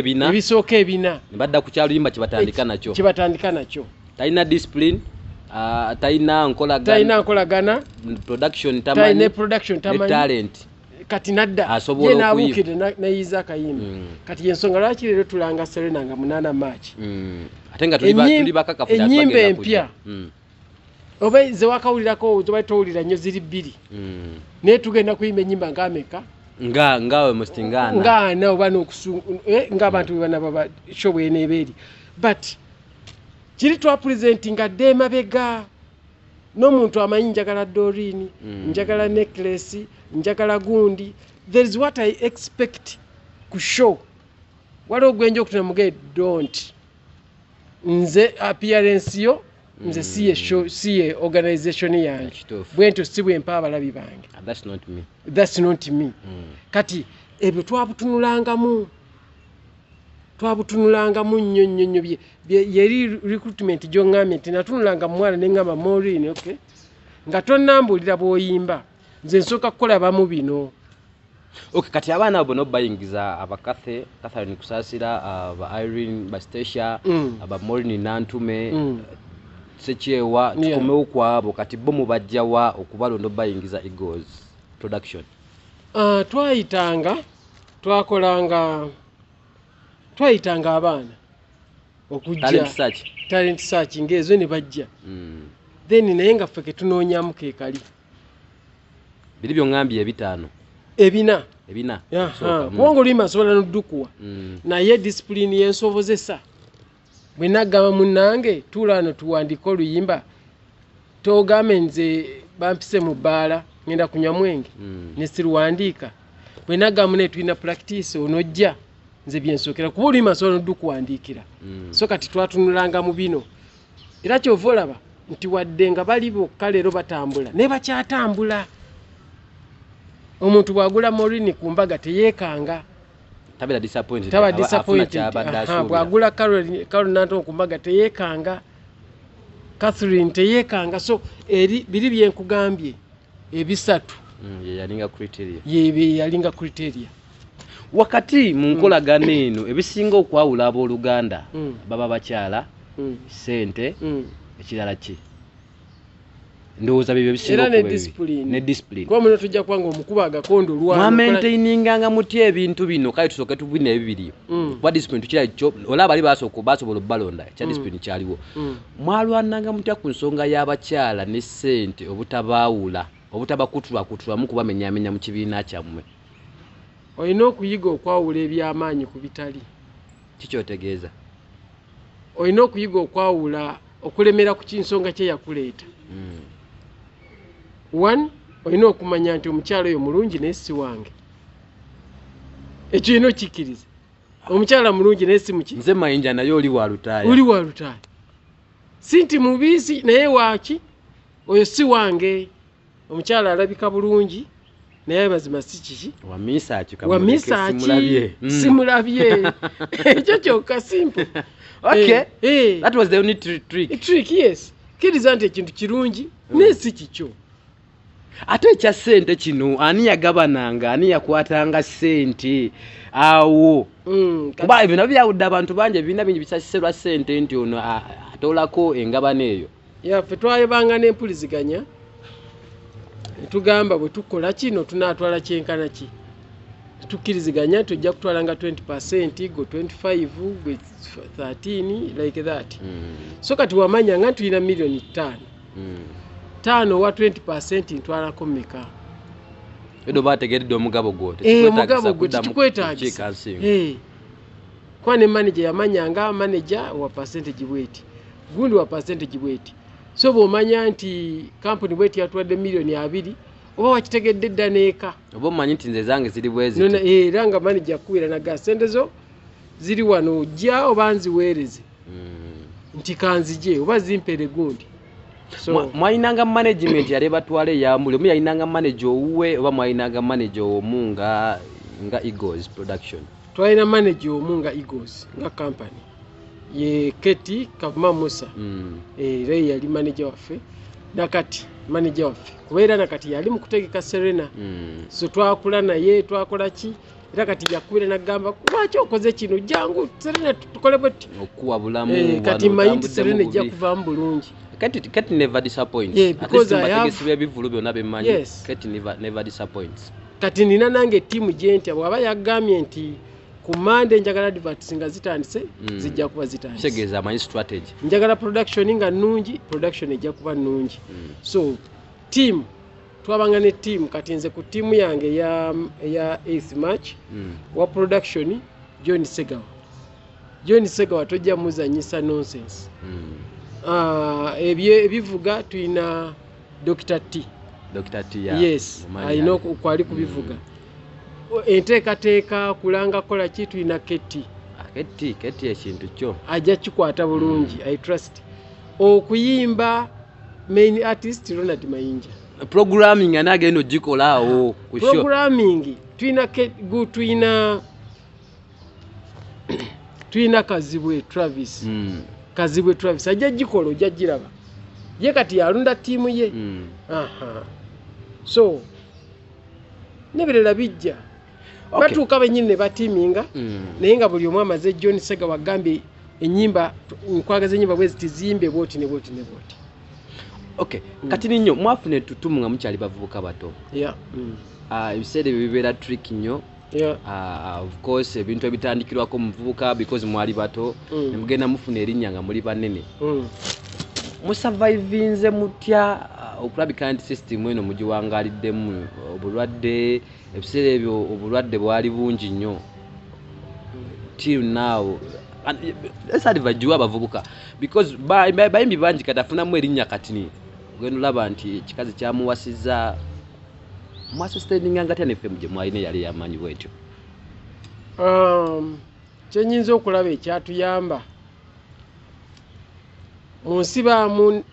ebina ne badda ku kyaluyimba kibatandika nakyo talina discipline talina nkolagana production tamanyi talent kati nadda ye nabuukire nayiza akayimba kati yensonga lwaki leero tulanga Serena nga 8 March ate nga tuli bakakafu ennyimba empya oba ze wakawulirako zoba towulira nnyo ziri 2 naye tugenda kuyimba ennyimba ng'ameka ngawe mustingana ng'ana oba ng'abantu bwe banaba show bw'eneeba eri but kiri twapresentinga dde emabega n'omuntu amanyi njagala dorini njagala necklace njagala gundi. There is what I expect ku show. Waliwo gwenja okutuna muge don't nze appearance yo nze siye show siye organization yange bwento sibwe mpa abalabi bange. That's not me. Kati ebyo twabutunulangamu nnyo yeri recruitment gy'oŋŋambye nti natunulanga muwala ne ŋŋamba Maureen, okay, nga tonnambulira bw'oyimba nze nsooka kukola bamu bino. Okay, kati abaana abo bayingiza abakathe Catherine Kusaasira, aba Irene Bastacia, aba Maureen Nantume, Sekyewa, tukomewo kwabo kati bo mubajjawa okubalonda bayingiza Eagles production. Twayitanga abaana okujja talent search ngezo ne bajja then naye nga ffe ketunoonyamu keekali biri byongambye ebitaano ebina kubanga oluyimba nsobola noddukuwa naye discipline yensobozesa bwe naggamba munnange tuulaano tuwandika oluyimba togambe nze bampise mu bbaala ngenda kunywa mwenge nesiruwandiika bwe naggamba naye tulina practice onojja nze byensookera kuba oluyimba nsobola noddukuwandiikira so kati twatunulanga mu bino era kyova olaba nti wadde nga bali bokka leero batambula ne bakyatambula. Omuntu bwagula Maureen ku mbaga teyeekanga taba disappointed bwagula Carol Nanto ku mbaga teyeekanga Catherine teyeekanga. So eri biri byenkugambye ebisatu yalinga criteria wakati mu nkolagana eno ebisinga okwawula abooluganda baba bakyala sente ekirala ki ndowooza bibyo bisinga ne discipline kwa muno tujja kwanga omukuba agakondo lwa maintaininga mutya ebintu bino kale tusooke tubine ebibiri kwa discipline tukira kyo olaba ali basobola balonda kya discipline kyaliwo mwalwananga mutya ku nsonga y'abakyala ne sente obutabakutulwa mu kubamenyamenya mu kibiina kyammwe. Olina okuyiga okwawula ebyamaanyi ku bitali. Kikyotegeeza olina okuyiga okwawula okulemera ku kinsonga kye yakuleeta. One, olina okumanya nti omukyala oyo mulungi naye si wange. Ekyo ino kikkiriza. Omukyala mulungi naye si muki. Nze Mayinja naye oli wa lutaaya. Oli wa lutaaya. Sinti mubiisi naye waaki oyo si wange. Omukyala alabika bulungi naye mazima si kiki. Wa Mesach simulabye. Ekyo kyokka simple. Okay. That was the only trick. Trick, yes. Kiriza nti ekintu kirungi naye si kikyo. Ate ekya sente kino ani yagabananga ani yakwatanga sente awo kuba ebyo nabyo byawudde abantu bangi ebina bingi bisakiserwa sente nti ono atolako engabana eyo. Ffe twayebanga n'empuliziganya tugamba bwe tukola kino tunaatwala kyenkana ki tukkiriziganya tujja kutwalanga 20% go 25 go 13 like that. So kati wamanya nga tulina million 5 wa 20% ntwalako mmeka edo bategeredde omugabo gwote kikwetaagisa kwa ne manager yamanyanga manager wa percentage bweti gundi wa percentage bweti. So bw'omanya nti company bweti yatwadde million 2 oba wakitegedde dda neeka oba omanyi nti nze zange ziri bwezi era nga manager akuwira naga sente zo ziri wano ojja oba nziweereze nti kanzije oba zimpere gundi. So mwayinanga management yali batwale yambule omu yayinanga manager owuwe oba mwayinanga manager omu nga Eagles production. Twalina manager omu nga Eagles nga company ye Keti Kavuma Musa era yali manager waffe nakati manager waffe kubeera nakati yali mu kutegeka Serena. So twakula naye twakola ki era kati yakubira nagamba lwaki okoze kino jangu Serena tukole bweti okuwa bulamu kati mayinti Serena ejja kuvaamu bulungi. Kati never disappoints. Because I have ebivulu byonna bemanyi. Kati never disappoints. Kati nina nange timu genti bwaba yagambye nti ku Monday njagala adverts nga zitandise zijja kuba zitandise. Kitegeeza amanyi strategy. Njagala production nga nnungi, production ejja kuba nnungi. So team twabanga ne team kati nze ku team yange ya 8th March wa production John Segawa. John Segawa tojja muzanyisa nonsense. Ebivuga tulina Dr. T. Dr. T, yes, alina kwali kubivuga. Enteekateeka kulanga kola ki tulina Keti. Keti ekintu kyo ajja kikwata bulungi. I trust. Okuyimba main artist Ronald Mayinja. Programming anagenda ogikolaawo ku show. Programming tulina Kazibwe Travis. Kazibwe Travis ajja gikola ojja giraba. Ye kati yalunda tiimu ye. So nebirala bijja. Batuuka bennyini ne batiiminga naye nga buli omu amaze John Segawa agambye ennyimba nkwagaza ennyimba bwe zitizimbe bwoti ne bwoti ne bwoti. Okay, kati nnyo mwafuna ettutumu nga mukyali bavubuka bato. Ebiseera ebyo bibeera trick nnyo. Of course ebintu ebitandikirwako muvubuka because mwali bato ne mugenda mufuna erinnya nga muli banene. Musurvivinze mutya okulabika nti system eno mugiwangaliddemu obulwadde ebiseera ebyo obulwadde bwali bungi nnyo till now. Let's advise abavubuka because bayimbi bangi katafunamu erinnya katini ogenda olaba nti ekikazi kyamuwasizza mwasustaininga nga tya fm gye mwalina yali yamanyi bwetyo. Kyenyinza okulaba ekyatuyamba mu nsi baamu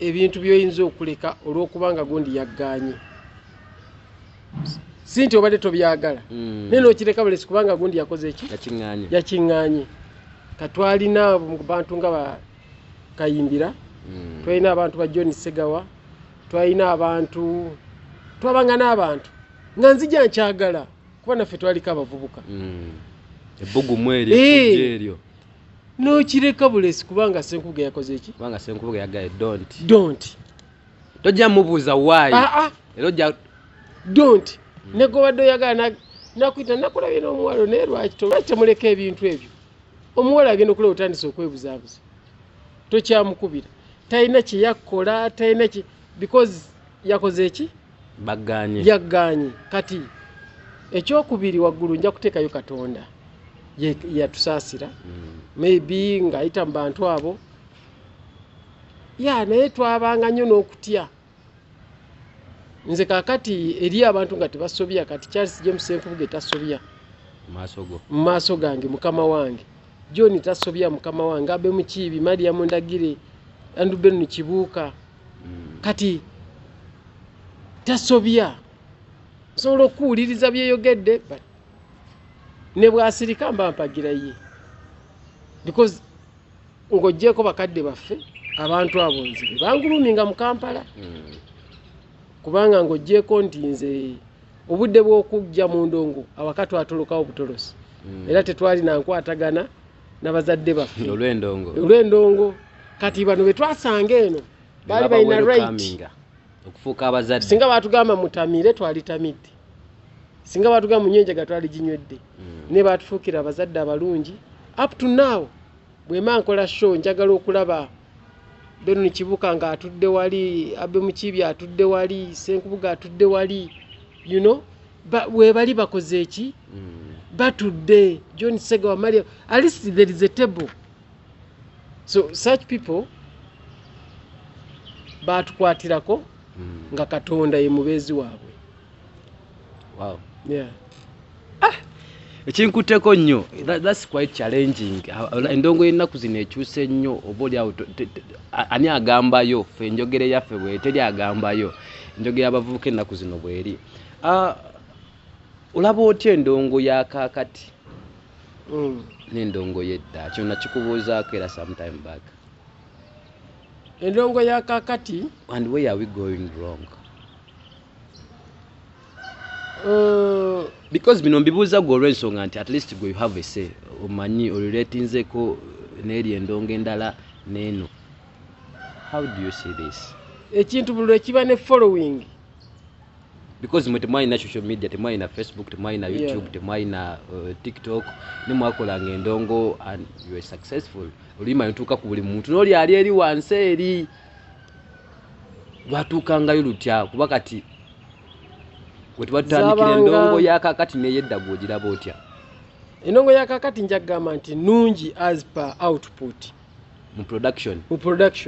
ebintu by'oyinza okuleka olw'okubanga gundi yagganye. Si nti obadde tobyagala naye n'okireka bulesi kubanga gundi yakoze eki yakiŋŋaanye. Katwalina bantu nga bakayimbira, twalina abantu ba John Segawa, twalina abantu twabanga n'abantu nga nzija nkyagala kuba naffe twaliko abavubuka. Ebbugumu eryo n'okireka bulesi kubanga Senkubuge yakoze eki? Kubanga Senkubuge yagaye don't. Tojja mubuuza why. Era ojja don't. Negobadde oyagala nakwita nakulabye n'omuwalo naye lwaki temuleka ebintu ebyo. Omuwala agenda okulaba otandise okwebuzaabuza. Tokyamukubira. Talina kye yakola, talina ki because yakoze eki? Yagganye. Kati ekyokubiri waggulu nja kuteekayo Katonda yatusaasira. Maybe ng'ayita mu bantu abo. Naye twabanga nnyo n'okutya. Nze kaakati eri abantu nga tebasobya kati Charles James Senkubuge tasobya. Mu maaso gange mukama wange. John tasobya mukama wange. Abe Mukiibi, Maria Mundagire, Andubenu Kibuuka. Kati tasobya. Sobola okuwuliriza byeyogedde ne bw'asirika mba mpagira ye. Because ng'oggyeko bakadde baffe abantu abo nze banguluminga mu Kampala. Kubanga ng'oggyeko nti nze obudde bw'okujja mu ndongo awaka twatolokawo butolosi. Era tetwali na nkwatagana n'abazadde baffe olw'endongo. Kati bano be twasanga eno baali balina right okufuuka abazadde. Singa baatugamba mutamire twalitamidde, singa baatugamba munywenjaga twali ginywedde. Ne baatufuukira abazadde abalungi. Up to now bwema nkola show njagala okulaba Benu Kibuuka nga atudde wali, Abe Mukiibi atudde wali, Senkubuge atudde wali, you know, we bali bakoze eki? Batudde. John Segawa, Maria, at least there is a table. So such people batukwatirako nga Katonda ye mubeezi waabwe. Wow. Yeah. Ekinkutteko nnyo, that's quite challenging. Endongo y'ennaku zino ekyuse nnyo oba oli awo ani agambayo ffe enjogera yaffe bwe teri agambayo enjogera y'abavubuka ennaku zino bweri. Olaba otya endongo ya kaakati n'endongo y'edda? Kyonna kikubuuzaako era sometime back. Endongo ya kaakati and where are we going wrong? Because bino mbibuuza gwe olw'ensonga nti at least gwe you have a say omanyi olulatinzeko n'eri endongo endala n'eno. How do you see this? Ekintu buli ekiba ne following. Because mwe temwalina social media, temwalina Facebook, temwalina YouTube, temwalina TikTok, ne mwakolanga endongo and you are successful. Olima ntuuka ku buli muntu n'oli ali eri wansi eri lwatuukangayo lutya kuba kati we tubatandikira endongo ya kaakati n'eyedda gw'ogiraba otya? Enongo ya kakati njagamba nti nungi as per output. Mu production.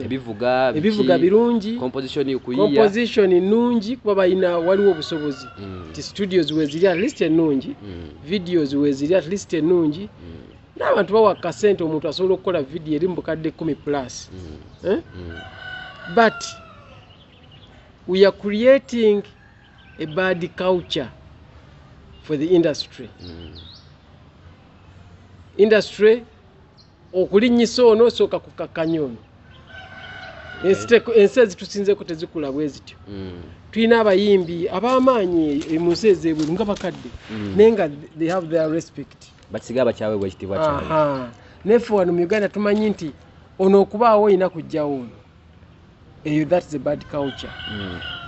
Ebivuga birungi. Composition nungi kuba bayina waliwo obusobozi. Ti studios weziri at least ennungi. Videos weziri at least ennungi. N'abantu bawa kasente omuntu asobola okukola video eri mu bukadde 10+. But we are creating a bad culture for the industry. Industry okulinnyisa ono sooka kukakkanya ono. Ensi ezitusinzeko tezikula bwe zityo. Tulina abayimbi ab'amaanyi mu nsi ez'ebweru nga bakadde naye nga they have their respect. Basiga bakyaweebwa ekitiibwa kyabwe. Neffe wano mu Uganda tumanyi nti ono okubaawo olina kujjawo ono. Eyo that's a bad culture.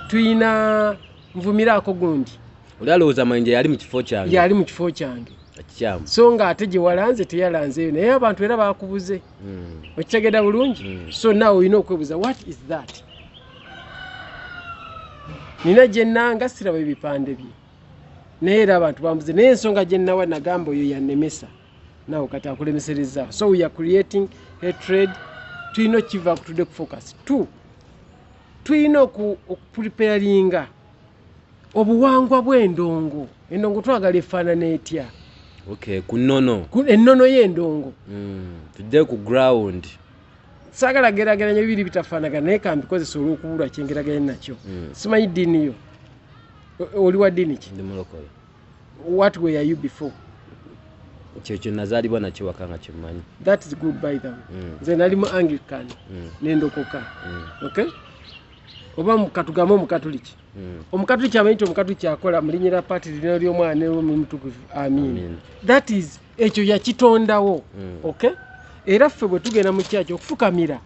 Tulina nvumiraako gundi. Oli alowooza Mayinja yali mu kifo kyange. Yali mu kifo kyange. So nga ate gye walanze teyalanzeeyo naye abantu era baakubuze. Okitegeera bulungi? So now olina okwebuuza what is that? Nina gye nnanga siraba ebipande bye. Naye era abantu bambuze naye ensonga gye nnawa Nagamba oyo yannemesa. Nawe kati akulemesereza. So we are creating hatred. Tulina okiva kutudde ku focus. 2. Tulina okupreparinga obuwangwa bw'endongo. Endongo twagala efaanana etya? Okay, kunono. Ennono y'endongo. Tujje ku ground. Saagala geraageranya bibiri bitafaanagana naye kambikozesa olw'okubulwa kyengeraganya nakyo. Simanyi ddiini yo. Oli wa ddiini ki? Ndi mulokole. What were you before? Kyekyo nazaalibwa nakyo waka nga kyemmanyi. That is good by them. Nze nali mu Anglican n'endokoka. Okay? Oba mukatugamba omukatuliki. Omukatuliki amanyi nti omukatuliki akola mu linnya lya paati lino ly'omwana n'omutukuvu. Amin. That is ekyo yakitondawo. Okay? Era ffe bwe tugenda mu kyaki okufukamira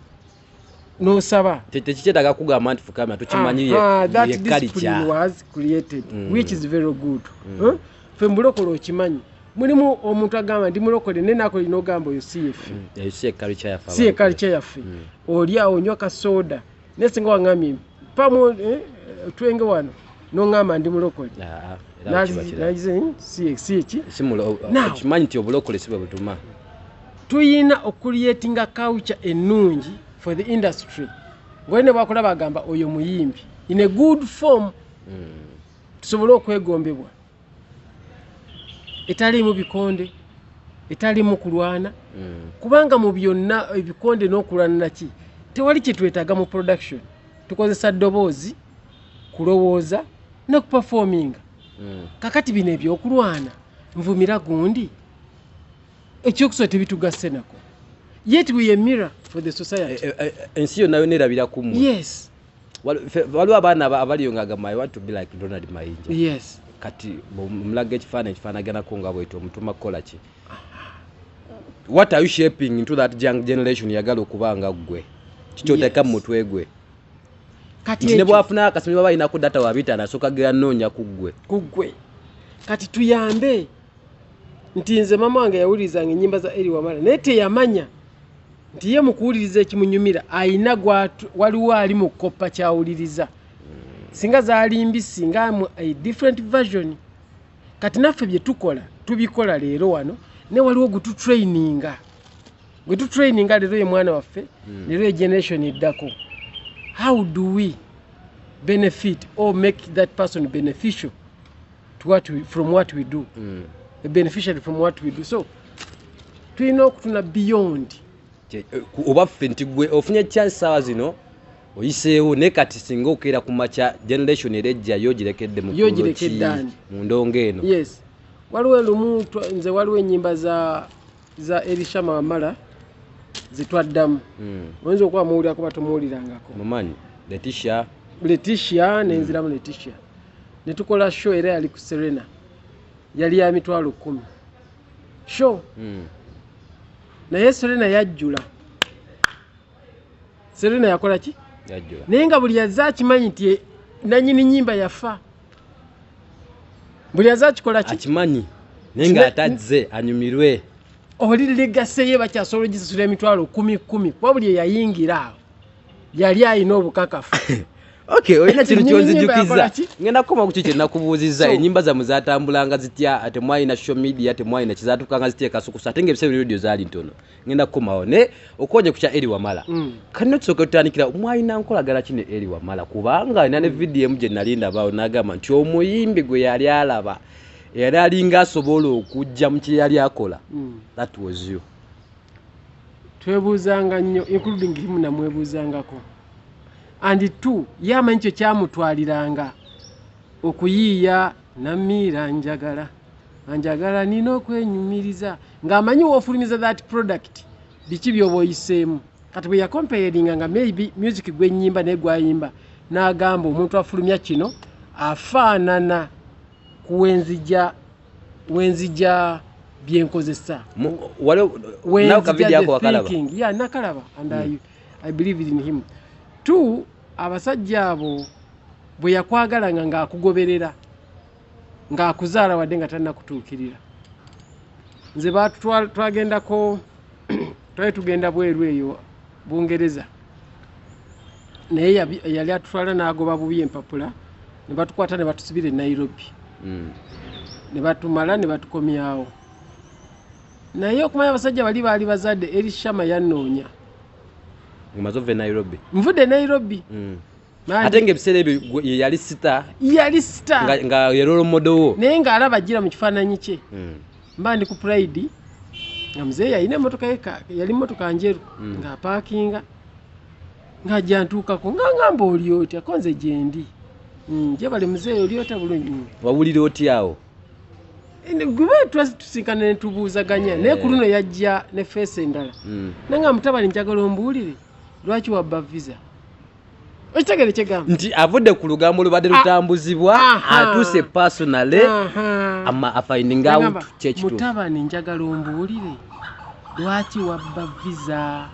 n'osaba. Tekikyetaaga kugamba nti fukamira tukimanyi ye culture. That discipline was created, which is very good. Ffe mulokole okimanyi. Mulimu omuntu agamba ndi mulokole naye naako lino ogamba oyo si yeffe. Si culture yaffe. Si culture yaffe. Oli awo onywa kasoda. Naye singa wangambye pamu twenge wano n'ongamba ndi mulokole. Si eki? Okimanyi nti obulokole si bwe butuma. Tuyina okucreatinga culture ennungi for the industry. Ngwene bwakola bagamba oyo muyimbi. In a good form. Tusobole okwegombebwa. Etaliimu bikonde, etaliimu kulwana. Kubanga mu byonna ebikonde n'okulwana naki tewali kye twetaaga mu production. Tukozesa ddoboozi, kulowooza n'okuperforminga. Kakati bino ebyokulwana nvumira gundi ekyokusooka tebitugasse nako. Yet we are a mirror for the society. Ensi yonna yonna erabira ku mmwe. Yes. Waliwo abaana abaliyo ng'agamba I want to be like Ronald Mayinja. Yes. Kati mulaga ekifaanaganako nga bwetyo omutuma kukola ki? What are you shaping into that young generation yagala okuba nga ggwe? Kikyoteeka mu mutwe gwe. Kati ne bwafuna akasomyo baba balina ku data wabita nasooka gera nnoonya ku ggwe. Kati tuyambe nti nze mama wange yawulirizanga ennyimba za Eri Wamala naye teyamanya nti ye mu kuwuliriza ekimunyumira ayina waliwo ali mu koppa kyawuliriza. Singa zaali mbisi nga mu a different version. Kati naffe bye tukola tubikola leero wano ne waliwo gututraininga. Gututraininga leero ye mwana waffe leero ye generation eddako. How do we benefit or make that person beneficial to from what we do? A beneficiary from what we do. So tulina okutuna beyond. Oba ffe nti gwe ofunye chance sawa zino oyiseewo ne kati singa okeera ku macha generation erejja yogirekedde mu mu ndongo eno. Yes. Waliwo lumu nze waliwo ennyimba za Elisha Wamala zitwaddamu. Oyinza okuba muwulira kuba tomuwulirangako. Mumanyi Letitia nenziramu Letitia. Ne tukola show era yali ku Serena. Yali ya 10,000. Show. Naye Serena yajjula. Serena yakola ki? Yajjula. Naye nga buli yazza akimanyi nti nannyini nnyimba yafa. Buli yazza akikola ki? Akimanyi. Naye nga atazze anyumirwe. Oli legacy ye bakyasobola gisasula 10,000 kuba buli eyayingira awo yali ayina obukakafu. Okay, oyina kintu kyonzijukiza. ki? Ngenda kukoma ku kiki nakubuuziza So- ennyimba zammwe zatambulanga zitya ate mwalina social media temwalina kizaatukanga ziteeka sukusa ate ng'ebiseera radio zaali ntono. Ngenda kukomawo ne okoonye ku kya Eri Wamala. Kano tusooke tutandikira mwalina nkolagana ki ne Eri Wamala kubanga alina ne vidiyo emu gye nali ndabaawo n'agamba nti omuyimbi gwe yali alaba yali alinga asobola okujja mu kye yali akola. That was you. Twebuuzanga nnyo including him namwebuuzangako. And two, yamanyi kyo kyamutwaliranga okuyiiya namiira njagala nina okwenyumiriza ng'amanyi woofulumiza that product biki by'oba oyiseemu. Kati bwe yakomparinga nga maybe music gwennyimba naye gwayimba n'agamba omuntu afulumya kino afaanana ku wenzija byenkozesa. Nawe kavidiyo ako wakalaba? Yeah, nakalaba and I believe in him. Two, abasajja abo bwe yakwagalanga ng'akugoberera ng'akuzaala wadde nga tannakutuukirira. Nze twagendako twali tugenda bweru eyo Bungereza naye yali atutwala n'agoba bubi empapula ne batukwata ne batusibira e Nairobi ne batumala ne batukomyawo. Naye okumanya abasajja bali baali bazadde Eri Shama yannoonya. Ng'omaze Nairobi? Nvudde Nairobi. Ate ng'ebiseera ebyo yali sita nga yerolo modowo naye ng'alaba ajjira mu kifaananyi kye. Mba ndi ku Pride nga muzeeyi alina emmotoka yali mmotoka njeru ng'apaakinga ng'ajja ntuukako ng'angamba oli otya ko nze gye ndi gye bali muzeeyi oli otya bulungi. Wawulira otya awo? Gwe tusinkana ne tubuuzaganya naye ku luno yajja ne feesi endala nanga mutabani njagala ombuulire lwaki wabba visa. Okitegere kyegamba nti avudde ku lugambo lubadde lutambuzibwa atuuse personally afinding out kyekituufu. Mutabani njagala ombuulire lwaki wabba visa.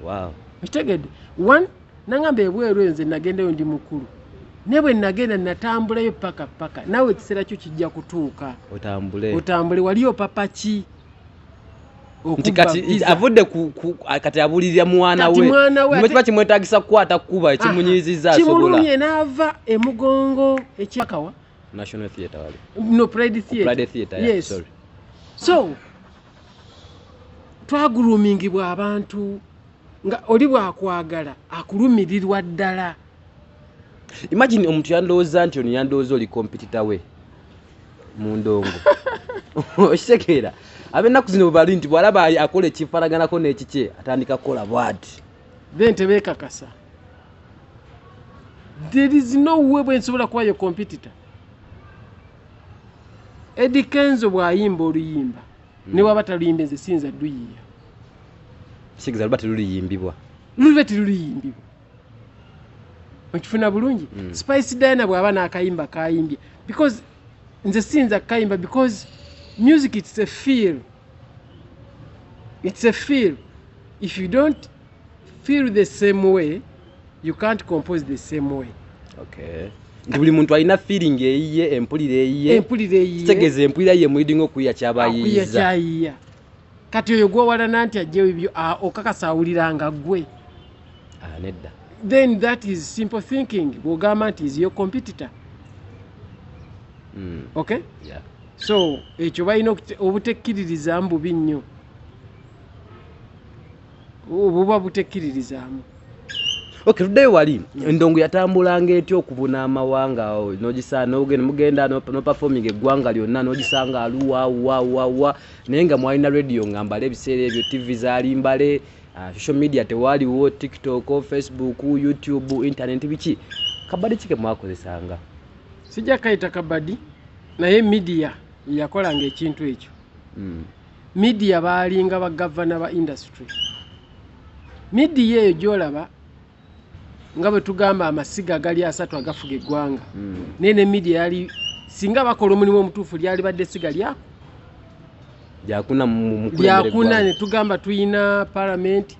Wow. Okitegedde one nangamba ebweru nze nagendayo ndi mukulu ne bwe nagenda natambulayo paka nawe ekiseera kyo kijja kutuuka otambule waliyo papa ki nti kati avudde kati abulirira mwana we kiba kimwetagisa kukwata kuba ekimunyiziza asobola kimulumye n'ava emugongo ekyakawa National Theatre wali no Pride Theatre yes. Sorry. So twagulumingibwa abantu nga oli bwakwagala akulumirirwa ddala. Imagine omuntu yandowooza nti ono yandowooza oli competitor we mu ndongo. Okitegeera ab'ennaku zino bwe bali nti bw'alaba akola ekifaanaganako n'ekikye atandika kukola bw'ati. Then tebeekakasa. There is no way bwe nsobola kuba yo competitor. Eddie Kenzo bw'ayimba oluyimba ne waba taluyimba nze sinza luyiiya. Kitegeeza luba teruliyimbibwa. Luba teruliyimbibwa. Okifuna bulungi. Spice Diana bw'aba n'akayimba kayimbye because nze sinza kayimba because music it's a feel. It's a feel. If you don't feel the same way, you can't compose the same way. Okay. Nti buli muntu alina feeling eyiye empulira eyiye. Kitegeeza empulira ye mwidinga okuyiya kyabayiiza. Kati oyo gw'owalana nti ajjewo ebyo okakasa awuliranga ggwe. Nedda. Then that is simple thinking. Bw'ogamba nti is your competitor. Okay? Yeah. So ekyo balina obutekkiririzaamu bubi nnyo. Obuba butekkiririzaamu. Okay, tuddeyo wali endongo yatambulanga etya okubuna amawanga n'ogisaana mugenda no performing eggwanga lyonna n'ogisanga aluwa naye nga mwalina radio ngambala ebiseera ebyo TV zaali mbale social media tewaaliwo TikTok, Facebook, YouTube, internet biki kabadi kike mwakozesanga? Sijja kayita kabadi naye media yakolanga ekintu ekyo. Media baalinga bagavana ba industry. Media eyo gy'olaba nga bwe tugamba amasiga gali 3 agafuga eggwanga. Nene media yali singa bakola omulimu omutuufu lyali badde siga lyako. Lyakuna ne tugamba tuyina parliament,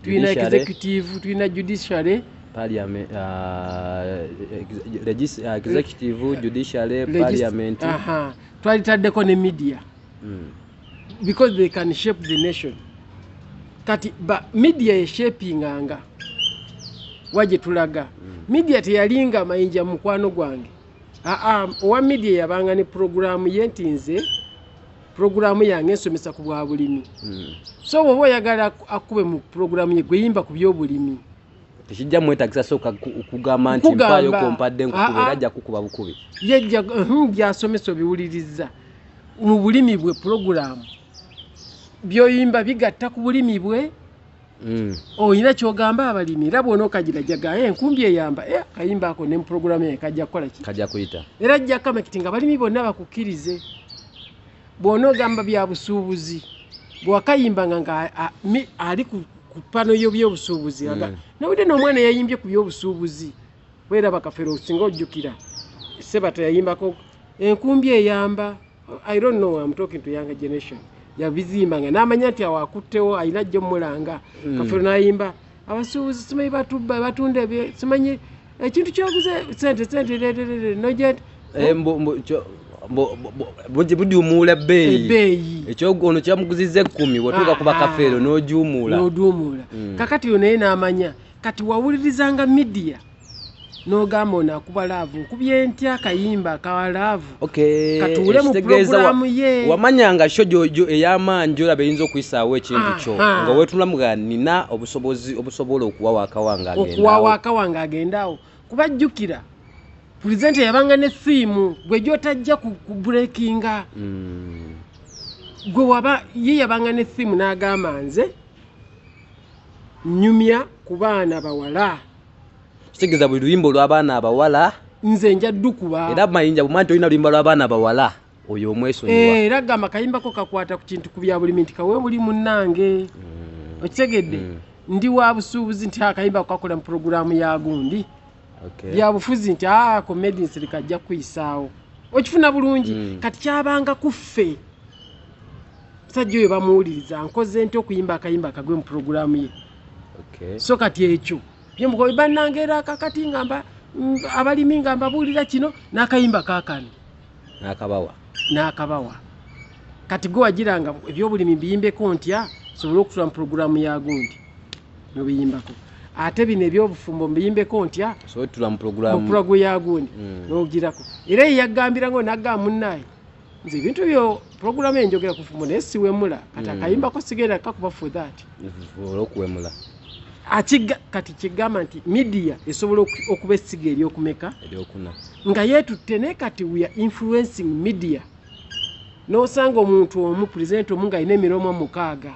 tuyina executive, tuyina judiciary. Parliament, executive, judiciary, parliament. Twalitaddeko ne media. Because they can shape the nation. Kati ba media shapinganga waje tulaga media teyalinga Mayinja mukwano gwange owa media yabanga ne programu ye ntinze programu yange ensomesa ku bwa bulimi so wowe oyagala akube mu programu ye gweyimba ku byobulimi tekijja mwetagisa soka kugamba nti mpayo kompadde nkukubera ajja kukuba bukubi yejja byasomesa biwuliriza mu bulimi bwe programu byoyimba bigatta ku bulimi bwe oyina kyogamba abalimi era bwona okagira jaga enkumbi eyamba kayimba ako ne programu ye kajja kukola ki kajja kuyita era ajja kama kitinga abalimi bonna bakukirize bwona ogamba bya busuubuzi bwakayimba nga ali ku pano y'ebyobusuubuzi nawudde n'omwana yayimbye ku byobusuubuzi wera bakafero singa ojjukira sebata yayimbako enkumbi eyamba I don't know, I'm talking to younger generation yabizimba nga n'amanya nti awakuttewo ayina jjo mulanga kafero n'ayimba abasuubuzi simanyi batubba batunda ebyo simanyi ekintu kyoguze sente nojet budyumuula ebbeeyi ekyogono kyamuguzizza 10 bwotuuka kuba kafeero n'ojuumuula kakati yo naye n'amanya kati wawulirizanga media n'ogamba onaakuba laavu nkubye ntya kayimba kawa laavu katuule mu programu ye wamanyanga sho ey'amaanyi gy'olaba eyinza okuyisaawo ekintu kyo nga weetulamu ga nina obusobola okuwawa akawange agendaawo kubajjukira pulezidenti yabanga ne theme gwe gy'otajja ku breakinga gwe waba ye yabanga ne theme n'agamba nze nyumya ku baana bawala kitegeeza buli luyimba olw'abaana abawala nze nja ddukuba era Mayinja bumanyi tolina luyimba lw'abaana abawala oyo omwesonyiwa era gamba kayimbako kakwata ku kintu ku bya bulimi nti kawe buli munnange okitegedde ndi wa busuubuzi nti akayimba kakola mu programu ya gundi bya bufuzi nti comedians likajja kuyisaawo okifuna bulungi kati kyabanga kuffe musajja oyo bamuwuliriza nkoze nti okuyimba akayimba akagwe mu programu ye so kati ekyo byemukobe bannange era kakati ngamba abalimi nga mbabuulira kino n'akayimba kaakano n'akabawa kati gwe wagiranga ebyobulimi biyimbeko ntya sobole okutula mu programu ya gundi nobiyimbako ate bino ebyobufumbo mbiyimbeko ntya tula mu programu ya gundi n'ogirako era yeyagambiranga nagamba munnaye nze ebintu byo programu enjogera ku fumbo naye siwemula kati akayimbako sigenda kakuba for that olw'okuwemula kati kigamba nti media esobola okuba essiga eryokumeka nga yeetutte naye kati we are influencing media n'osanga omuntu omu pulezidenti omu ng'alina emiromo 6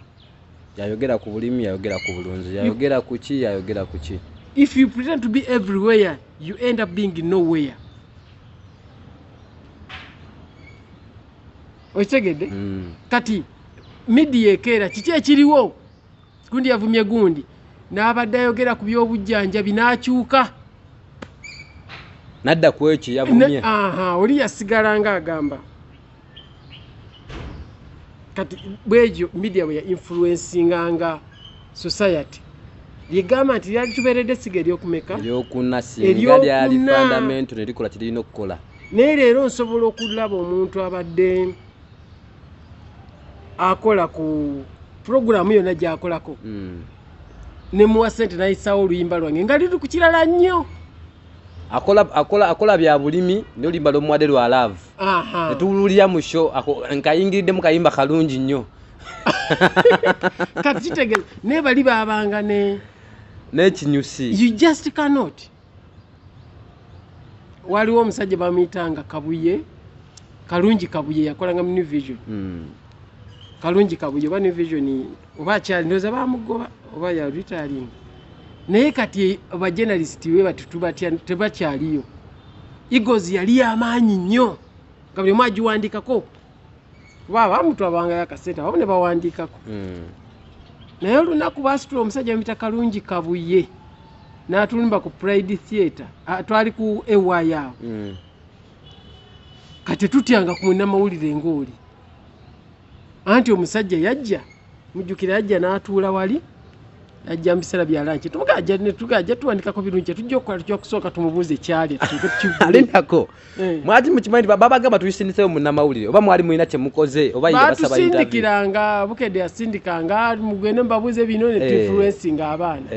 yayogera ku bulimi yayogera ku bulunzi yayogera ku ki yayogera ku ki if you pretend to be everywhere you end up being nowhere okitegedde kati media ekeera kiki ekiriwo gundi yavumye gundi n'abadde ayogera ku byobujjanjabi n'akyuka nadda ku ekyo yavumye oli yasigala ng'agamba kati bwegyo media bwe ya influencinganga society ligamba nti lyatubeeredde essiga eryokumeka eryokuna singa lyali fundamento ne likola kirina okukola naye leero nsobola okulaba omuntu abadde akola ku programu yonna gy'akolako ne muwa ssente n'ayisaawo oluyimba lwange nga liri ku kirala nnyo akola bya bulimi n'oluyimba lw'omuwadde lwa laavu netuwululira mu sho nkayingiridde mu kayimba kalungi nnyo kati kitegeeza naye bali baabanga n'ekinyusi you just cannot waliwo omusajja bamuyitanga kalungi kabuye yakolanga mu New Vision kalungi kabuye oba New Vision oba akyali ndoza bamugoba oba ya retiring naye kati abajournalist we batutubatya tebakyaliyo Eagles yali amaanyi nnyo nga buli mwaji wandikako kuba abamuntu abanga yakasente abamu ne bawandikako naye olunaku basitula omusajja bamuyita kalungi kabuye n'atulumba ku Pride Theatre twali ku ewaya kati tutyanga ku munnamawulire ng'oli anti omusajja yajja mujjukira yajja n'atuula wali ajja mbisera bya lanchi tumugaje ne tugaje tuwandikako birungi tujja okukola kyokusooka tumubuuze kyali alinako mwati mukimanyi baba gamba tuyisindise mu namawulire oba mwali muina kye mukoze oba yeba basaba interview basindikiranga bukedde asindikanga mugende mbabuuze bino ne influencing abaana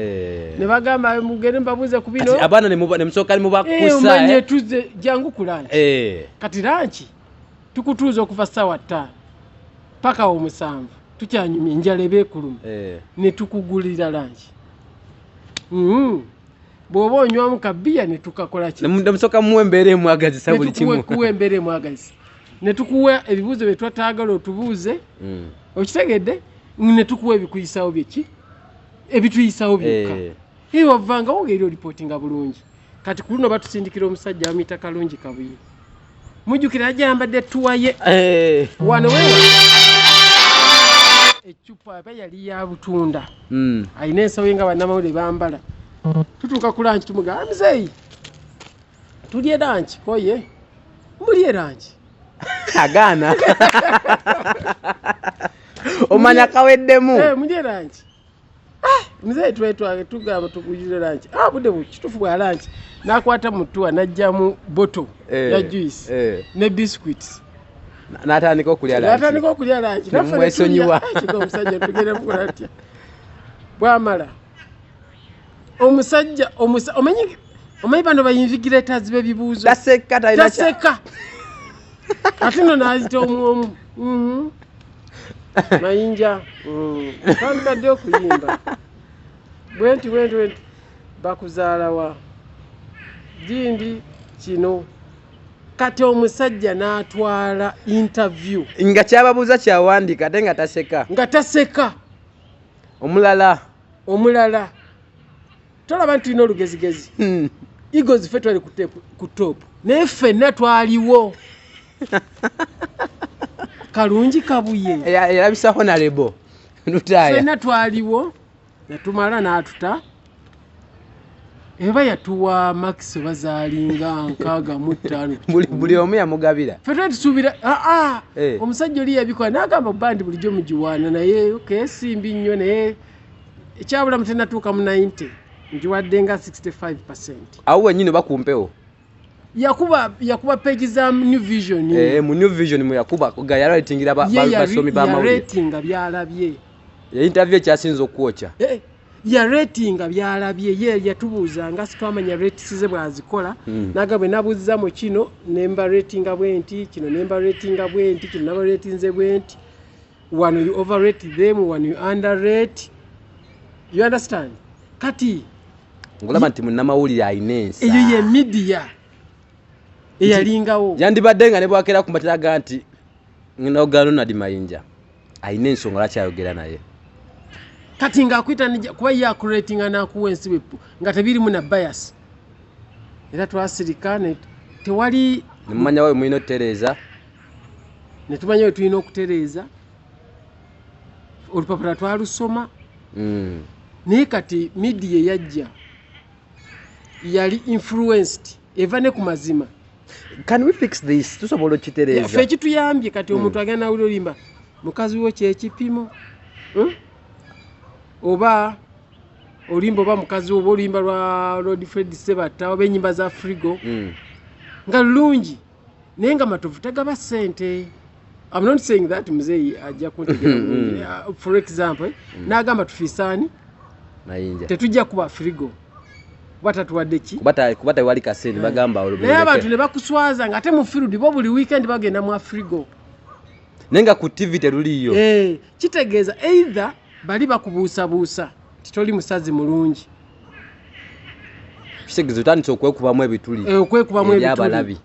ne bagamba mugende mbabuuze ku bino abaana ne musoka mu bakusa umanye tuze jangu kulanchi kati lanchi tukutuuza okuva sawa 5 paka 7 tukyanyumya enjala ebeekuluma ne tukugulira lanchi bw'oba onywamu kabiya ne tukakola ki ne musoka muwe embeera emwagazisa buli kimu kuwe embeera emwagazisa ne tukuwa ebibuuzo bye twataagala otubuuze okitegedde ne tukuwa ebikuyisawo byeki ebituyisawo byokka wavanga wogeera olipootinga bulungi kati ku luno batusindikira omusajja bamuyita Kalungi Kabuye mujjukira ajambadde tuwaye wano wewa ecupa aba yali ya butunda ayina ensawo nga bannamawulire bambala tutuuka ku lanchi tumugaa muzeeyi tulye lanchi koye mulye lanchi agaana omanya kaweddemu mulye lanchi muzeeyi tugamba tugulire lanchi budde kituufu bwa lanchi n'akwata mutuwa n'ajjamu boto ya juice ne biscuits natandika okulya lanchi mwesonyiwa omusajja tugenda mukola atya bwamala omusajja omanyi bano bayinvigirators b'ebibuuzo taseka ate no n'ayita omwomu Mayinja kandibadde okuyimba bwenti bakuzaalawa gindi kino kati omusajja n'atwala interview nga kyababuuza kyawandika ate nga taseka omulala tolaba nti tulina olugezigezi egos ffe twali ku top naye ffenna twaliwo Kalungi Kabuye erabisa honorable lutaaya ffenna twaliwo netumala n'atuta eba yatuwa max bazaalinga 65 buli omu yamugabira ffe twetusuubira omusajja oli yabikola n'agamba bandi bulijjo mugiwaana naye keesimbi nnyo naye ekyabulamu tenatuuka mu 90 ngiwadde nga 65%. awo wennyini bakumpewo yakuba page za New Vision mu New Vision mu yakuba ga yaratingira basomi ba mawulire ratinga byalabye interview kyasinza okwocha ya ratinga byalabye yatubuuza nga sitwamanya rates ze bwazikola nagabwe nabuuza mu kino nemba ratinga bwenti kino nemba ratinga bwenti kino naba ratinze bwenti one you overrate them one you underrate you understand kati ngolaba nti munnamawulire ayinensa eyo ye media eyalingawo yandibadde nga ne bwakera ku matiraga nti ng'ogala Ronald Mayinja ayina ensonga lwaki ayogera naye kati ng'akwita kuba ye akuratinga n'akuwa ensi nga tebirimu na bias era twasirika tewali nemumanya wawe mulina okutereeza ne tumanya we tulina okutereeza olupapula twalusoma naye kati media eyajja yali influenced eva ne ku mazima. Can we fix this? Tusobola okitereeza. Ffe kituyambye kati omuntu agenda awulira olimba mukazi wo kyekipimo oba olimba oba mukazi wo olimba lwa Lord Fred Sebatta oba ennyimba za Frigo nga lulungi naye nga matovu tegaba ssente. I'm not saying that muzeeyi ajja kuntegera for example n'agamba tufiisaani Mayinja tetujja kuba Frigo batatuwadde ki kubata wali kaseni bagamba olubiri naye abantu ne bakuswaza nga ate mu field bo buli weekend bagenda mu Frigo nenga ku TV teruliyo kitegeeza either bali bakubuusabuusa titoli musazi mulungi kitegeeza otandise okwekubamu ebituli okwekubamu ebituli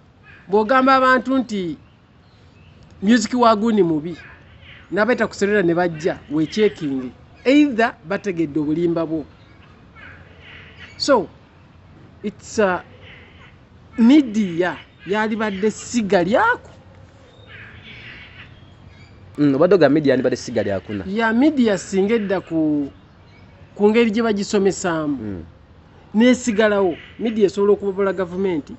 bw'ogamba abantu nti music waguni mubi nabeta kuserera ne bajja wechekingi either bategedde obulimba bwo. So it's media yali badde siga lyako badoga media ni badde siga lyakuna ya media singedda ku ngeri gye bagisomesaamu nesigalawo media esobola okuwabula gavumenti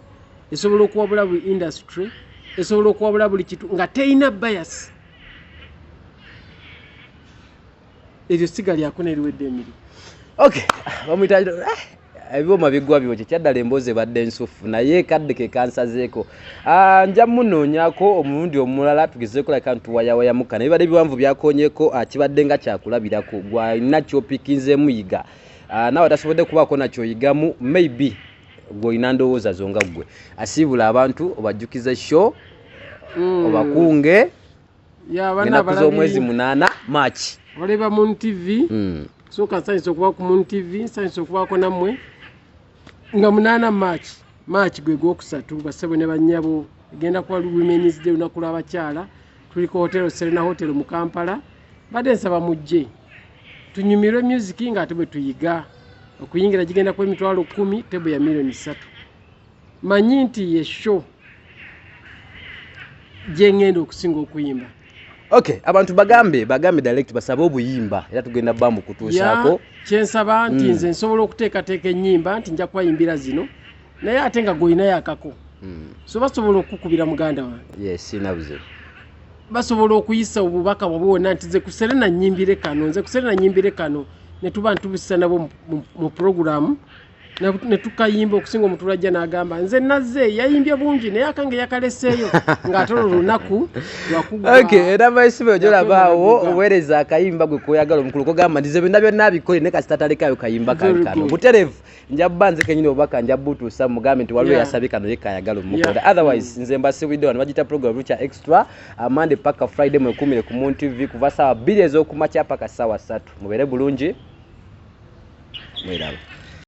esobola okuwabula buli industry esobola okuwabula buli kitu nga teina bias eryo siga lyakuna eriwedde emiri. Okay, bamuyita ebyoma bigwa byo kyaddala emboozi badde nsufu naye kadde ke kansazeeko. Nja munoonyako omulundi omulala tugezeeko like ntuwayawayamukka naye bibadde biwanvu byakoonyeko kibadde nga kyakulabirako gwalina kyopikinzeemu yiga naawe tasobodde kubaako nakyoyigamu maybe gw'olina ndowooza zo nga ggwe asiibula abantu obajjukize show obakunge ennaku z'omwezi 8 March oleba Moon TV sooka nsanyisa okuba ku Moon TV nsanyisa okubaako nammwe nga 8 March gwe gwokusatu basebo ne bannyabo egenda kuba Women's Day lunaku lw'abakyala tuli ku hotelo Serena Hotel mu Kampala badde nsaba mujje tunyumirwe music nga ate bwe tuyiga okuyingira gigenda kuba emitwalo 10 tebo ya milioni 3 manyi nti ye show gye ngenda okusinga okuyimba. Okay, abantu bagambe direct basabe obuyimba era tugenda bambu kutuusaako. Kyensaba nti nze nsobola okuteekateeka ennyimba nti nja kubayimbira zino naye ate nga gwolina yakako. So basobola okukubira muganda wange. Yes, sinabuze. Basobola okuyisa obubaka bwona nti nze kuserena nnyimbire kano ne tuba ntubisa nabo mu program ne tukayimba okusinga omutulajja n'agamba nze nazze yayimbye bungi naye akange yakaleseeyo ng'atolo lunaku lwakugwa. Okay, era bayisibe ojolabaawo oweereza akayimba gwe koyagala omukulu kogamba nti ze byonna byonna abikole ne kasita talekayo kayimba kano buterevu nja bba nze kenyini obubaka nja butuusa mugambe nti waliwo yasabye kano ye kayagala omukola otherwise nze mbasibidde wano bagita program lucha extra Monday paka Friday mwekumire ku Moon TV kuva saawa 2 ez'okumakya paka saawa 3 mubeere bulungi mwiraba.